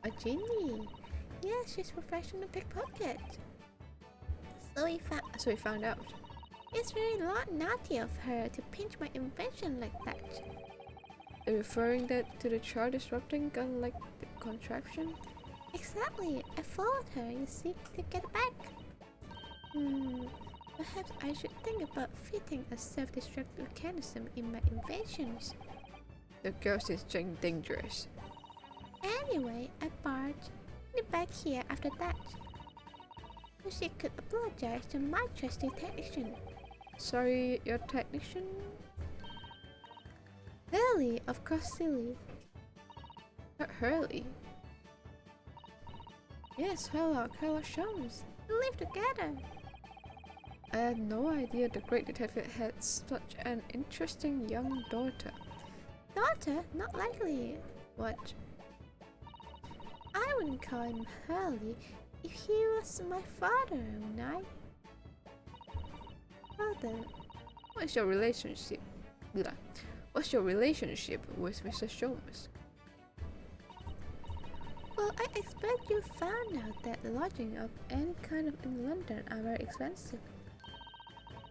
A genie? Yeah, she's professional pickpocket. So we found out. It's very naughty of her to pinch my invention like that. Are you referring that to the child disrupting gun like the contraption? Exactly. I followed her, you see, to get it back. Perhaps I should think about fitting a self-destruct mechanism in my inventions. The girl is dangerous. Anyway, I barged back here after that, so she could apologize to my trusty technician. Sorry, your technician? Hurley, of course, silly. Hurley? Yes, Sherlock Holmes. We live together. I had no idea the great detective had such an interesting young daughter. Daughter? Not likely. What? I wouldn't call him Hurley if he was my father, wouldn't I? Father? What's your relationship? What's your relationship with Mr. Sholmes? Well, I expect you found out that lodging of any kind in London are very expensive.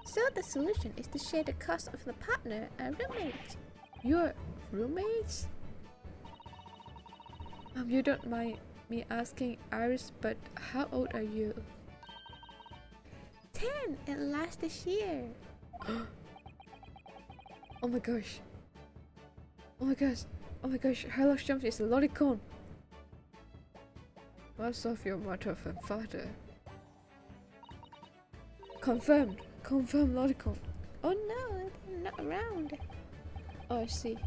So the solution is to share the cost of the partner and roommate. You're roommates? You don't mind me asking, Iris, but how old are you? 10 at last this year. Oh my gosh. Oh my gosh. Oh my gosh. Sherlock Holmes is a lolicon. Most of your mother and father. Confirmed. Confirmed lolicon. Oh no, they're not around. Oh, I see.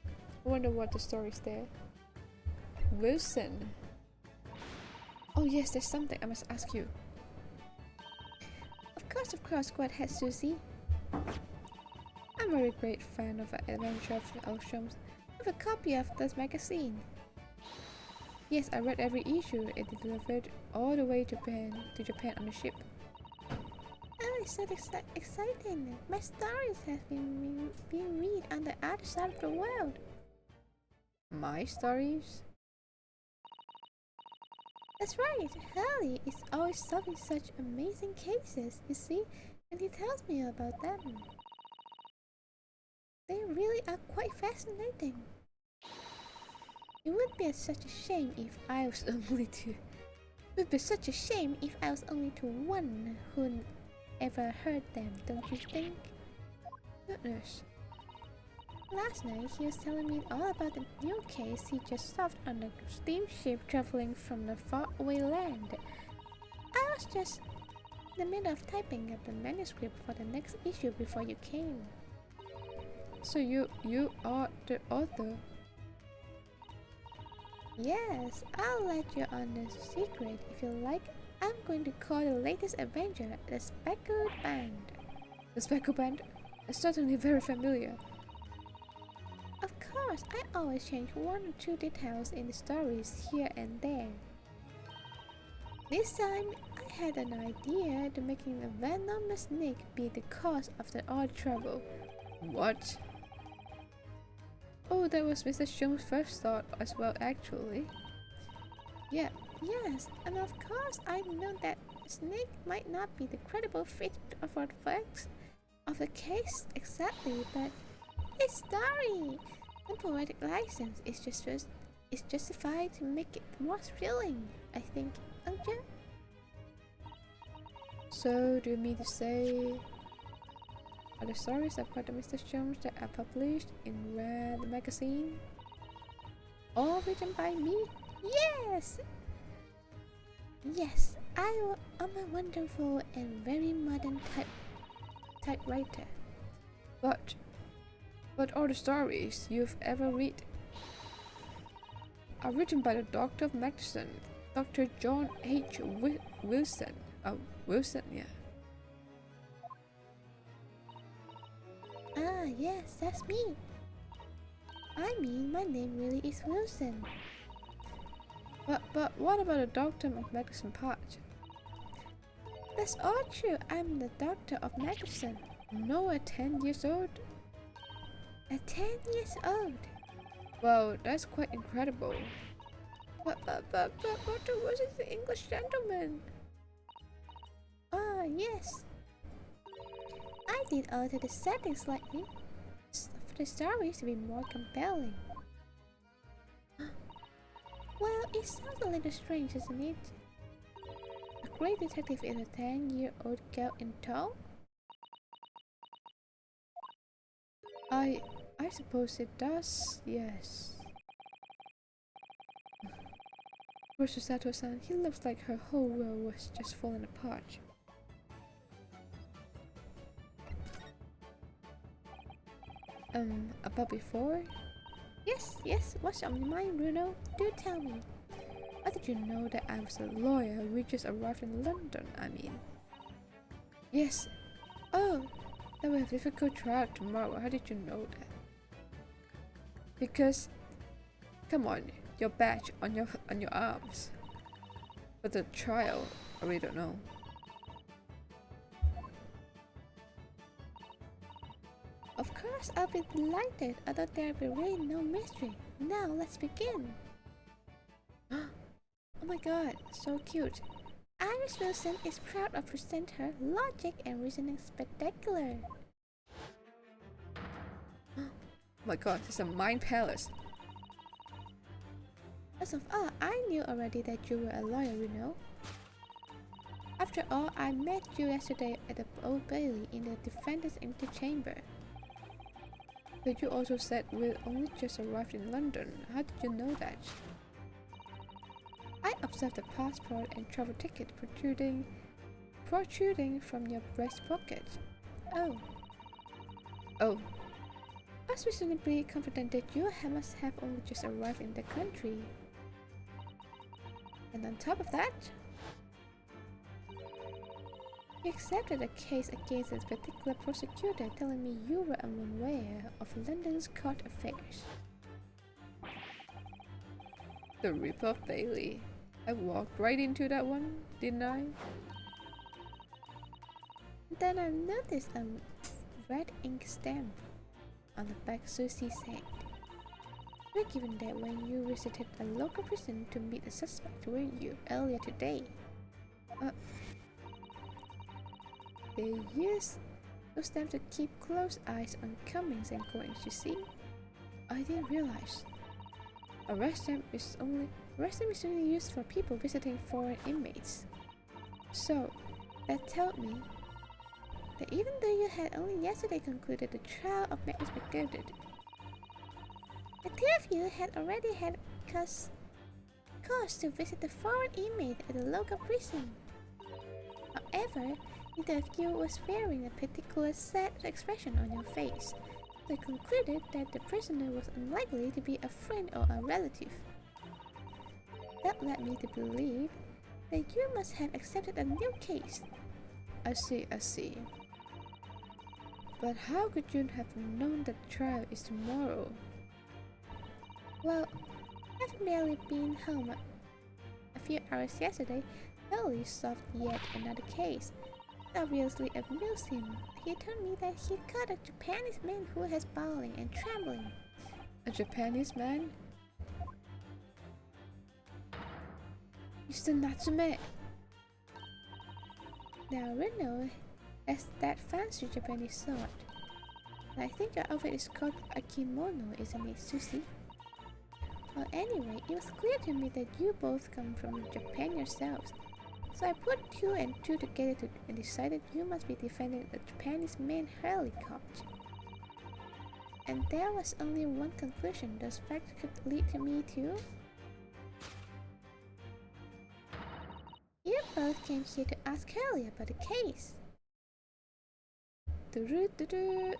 I wonder what the story's there. Wilson. Oh yes, there's something I must ask you. Of course, go ahead, Susie. I'm a very great fan of Adventure of Sherlock Holmes. I have a copy of this magazine. Yes, I read every issue. It delivered all the way to Japan on the ship. Oh, it's so exciting. My stories have been read on the other side of the world. My stories? That's right. Hurley is always solving such amazing cases, you see, and he tells me about them. They really are quite fascinating. It would be such a shame if I was only to. It would be such a shame if I was only to one who ever heard them, don't you think? Goodness. Last night he was telling me all about the new case he just solved on a steamship traveling from a faraway land. I was just in the middle of typing up the manuscript for the next issue before you came. So you are the author? Yes, I'll let you on the secret if you like. I'm going to call the latest adventure the Speckled Band. The Speckled Band? It's certainly very familiar. Of course, I always change one or two details in the stories here and there. This time, I had an idea to making the venomous snake be the cause of all trouble. What? Oh, that was Mr. Sholmes' first thought as well, actually. Yeah. Yes, and of course I know that the snake might not be the credible fit for the facts of the case exactly, but his story! A poetic license is justified to make it more thrilling, I think, don't you? So, do you mean to say are the stories about the Mr. Jones that are published in Red magazine All written by me? Yes! Yes, I am a wonderful and very modern typewriter. But all the stories you've ever read are written by the Doctor of Medicine, Dr. John H. Wilson. Wilson, yeah. Ah, yes, that's me. I mean, my name really is Wilson. But what about the Doctor of Medicine part? That's all true. I'm the Doctor of Medicine. No, at 10 years old? At 10 years old. Well, that's quite incredible. But Dr. Wilson's the English gentleman. Ah, yes. I did alter the settings slightly for the stories to be more compelling. Well, it sounds a little strange, isn't it? A great detective is a 10-year-old girl in tow? I suppose it does, yes. For Susato-san, he looks like her whole world was just falling apart. About before? Yes, what's on your mind, Bruno? Do tell me. How did you know that I was a lawyer? We just arrived in London, I mean. Yes. Oh, that we have a difficult trial tomorrow. How did you know that? Because, come on, your badge on your arms. But the trial, I really don't know. Of course, I'll be delighted, although there'll be really no mystery. Now, let's begin. Oh my god, so cute. Iris Wilson is proud of present her logic and reasoning spectacular. Oh my god, this is a mind palace. First of all, I knew already that you were a lawyer, you know. After all, I met you yesterday at the Old Bailey in the defendant's antechamber. But you also said we only just arrived in London. How did you know that? I observed the passport and travel ticket protruding from your breast pocket. Oh. Oh. I was reasonably confident that you must have only just arrived in the country. And on top of that, you accepted a case against this particular prosecutor, telling me you were unaware of London's court affairs. The Rip of Bailey. I walked right into that one, didn't I? Then I noticed a red ink stamp on the back Susie's hand. You're given that when you visited a local prison to meet a suspect, weren't you, earlier today? They use those stamps to keep close eyes on comings and goings, you see? I didn't realize. Arrest stamp is only used for people visiting foreign inmates. So, that told me that even though you had only yesterday concluded the trial of Magnus McGirded, the two of you had already had cause to visit the foreign inmate at the local prison. However, neither of you was wearing a particular sad expression on your face, so I concluded that the prisoner was unlikely to be a friend or a relative. That led me to believe that you must have accepted a new case. I see. But how could you have known that the trial is tomorrow? Well, having barely been home a few hours yesterday, Ellie solved yet another case. It obviously amused him. He told me that he caught a Japanese man who was bawling and trembling. A Japanese man? Mr. Natsume! Now Reno has that fancy Japanese sword. And I think your outfit is called a kimono, isn't it, Susie? Well, anyway, it was clear to me that you both come from Japan yourselves. So I put 2 and 2 together and decided you must be defending the Japanese main helicopter. And there was only one conclusion those facts could lead to me too. You both came here to ask Hurley about the case. Doo-doo-doo-doo.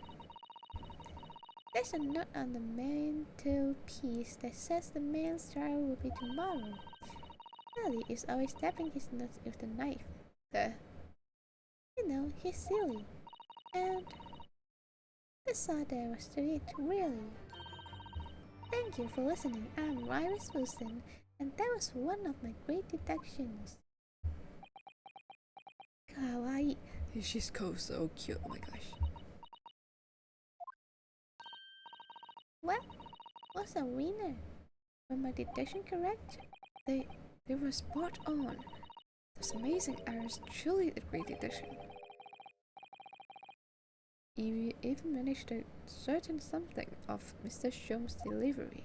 There's a note on the mantelpiece that says the man's trial will be tomorrow. Hurley is always stabbing his nose with the knife. You know, he's silly. And that's all there was to it, really. Thank you for listening. I'm Iris Wilson, and that was one of my great deductions. Kawaii. She's so cute, oh my gosh. What? What's a winner? Was my deduction correct? They were spot on. Those amazing Iris truly a great deduction. You even managed to certain something of Mr. Sholmes' delivery.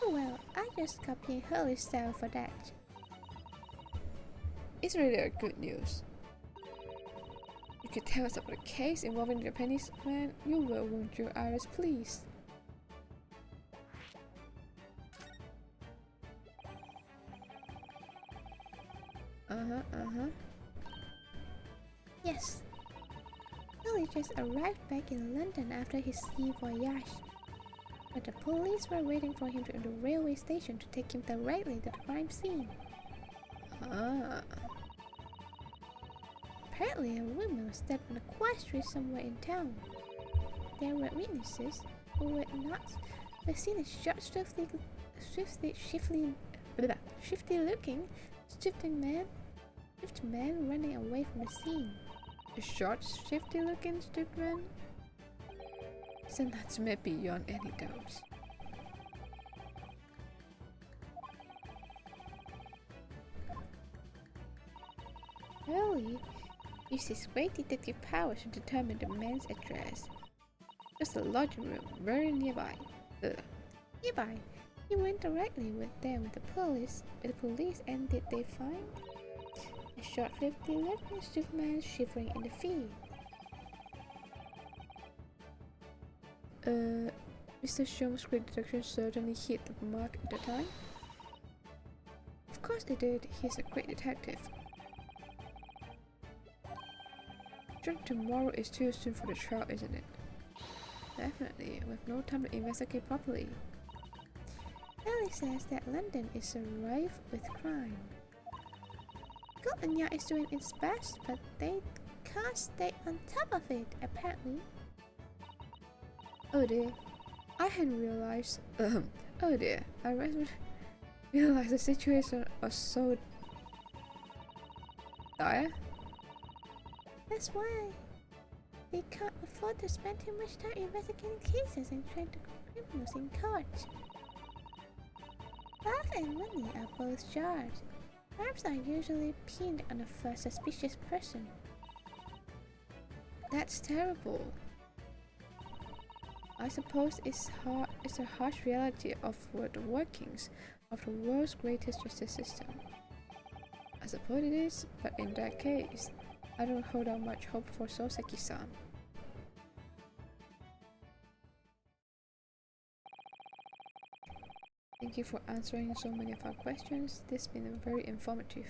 Oh well, I just copied Hurley's style for that. It's really a good news. You could tell us about the case involving the Japanese man. You will, won't you, Iris, please? Yes. Hurley just arrived back in London after his ski voyage. But the police were waiting for him at the railway station to take him directly to the crime scene. Apparently a woman was stabbed on a quiet street somewhere in town. There were witnesses who were not seen a short, shifty man running away from the scene. A short, shifty-looking stupid man? So that's me beyond any doubt. Hurley used his great detective powers to determine the man's address. Just a lodging room very nearby. Nearby, he went directly there with the police. And did they find a short, shifty-looking stupid man shivering in the field? Mr. Sholmes' great deduction certainly hit the mark at the time. Of course it did. He's a great detective. Tomorrow is too soon for the trial, isn't it? Definitely, with no time to investigate properly. Hurley says that London is rife with crime. Scotland Yard is doing its best, but they can't stay on top of it, apparently. Oh dear, I hadn't realized. Oh dear, I realized the situation was so dire. That's why they can't afford to spend too much time investigating cases and trying to get criminals in court. Life and money are both charged. Crimes are usually pinned on the first suspicious person. That's terrible. I suppose it's a harsh reality of the workings of the world's greatest justice system. I suppose it is, but in that case, I don't hold out much hope for Soseki-san. Thank you for answering so many of our questions. This has been very informative.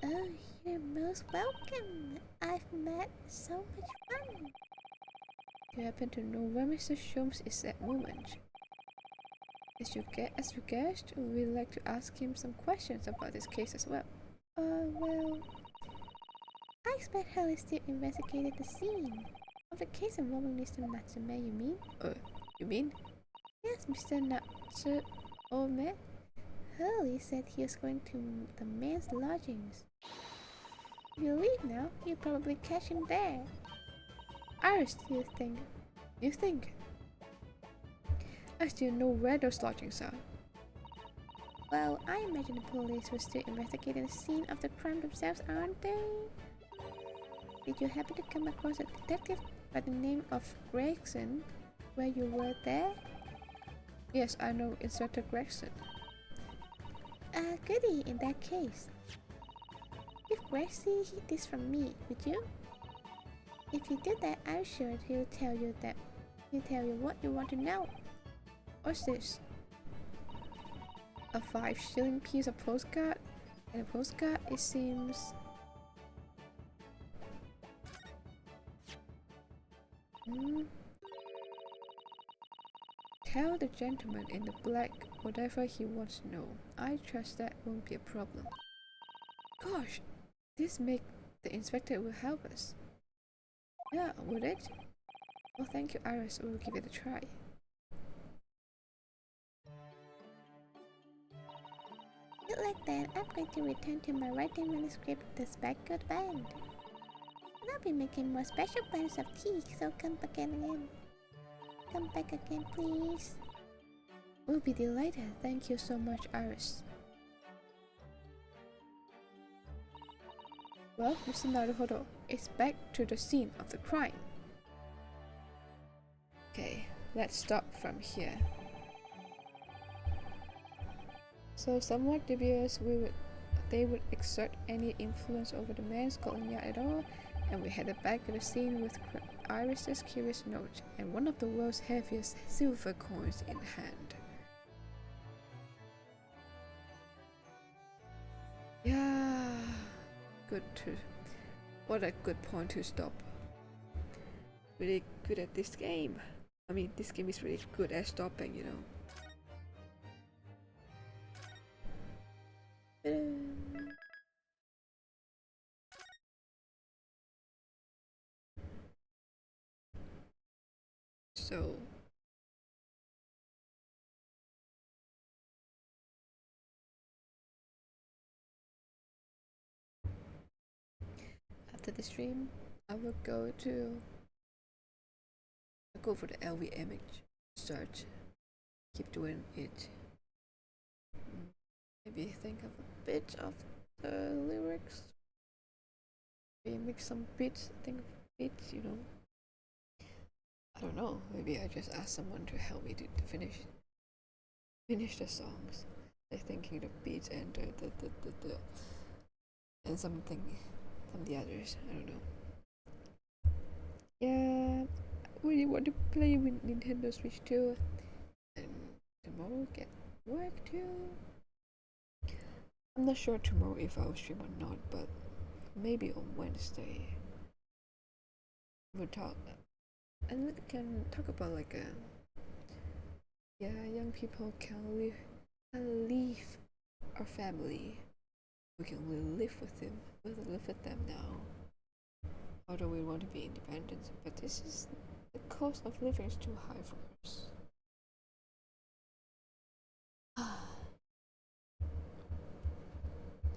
Oh, you're most welcome. I've met so much fun. Do you happen to know where Mr. Sholmes is at the moment? As you guessed, we'd like to ask him some questions about this case as well. Well, I expect Hurley still investigated the scene of the case involving Mr. Natsume, you mean? You mean? Yes, Mr. Natsume. Hurley said he was going to the man's lodgings. If you leave now, you'll probably catch him there. Iris, you think? I still know where those lodgings are. Well, I imagine the police will still investigating the scene of the crime themselves, aren't they? Did you happen to come across a detective by the name of Gregson where you were there? Yes, I know Inspector Gregson. Goody in that case. If Gracie hid this from me, would you? If you do that, I'm sure he'll tell you what you want to know. What's this? A 5-shilling piece of postcard? And a postcard, it seems... Tell the gentleman in the black whatever he wants to know. I trust that won't be a problem. Gosh, this make the inspector will help us. Yeah, would it? Well, thank you, Iris. We'll give it a try. Good like that, I'm going to return to my writing manuscript with the Speckled Band. And I'll be making more special kinds of tea, so come back again. Come back again, please. We'll be delighted. Thank you so much, Iris. Well, Mr. Naruhodo, it's back to the scene of the crime. Okay, let's start from here. So, somewhat dubious, they would exert any influence over the man's calling out at all, and we headed back to the scene with Iris's curious note and one of the world's heaviest silver coins in hand. Yeah, what a good point to stop. Really good at this game. I mean, this game is really good at stopping, you know. So after the stream, I will go for the LV image search. Keep doing it. Maybe think of a bit of the lyrics. Maybe make some bits. Think of bits, you know. I don't know. Maybe I just ask someone to help me to finish the songs. Like thinking the beats and the and some the others. I don't know. Yeah, I really want to play with Nintendo Switch too, and tomorrow get work too. I'm not sure tomorrow if I'll stream or not, but maybe on Wednesday we'll talk and we can talk about like young people can leave our family. We can live with them now. Although we want to be independent, but this is the cost of living is too high for us.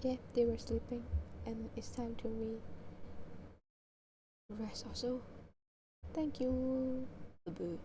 Yeah, they were sleeping, and it's time to rest also. Thank you. Boo-boo.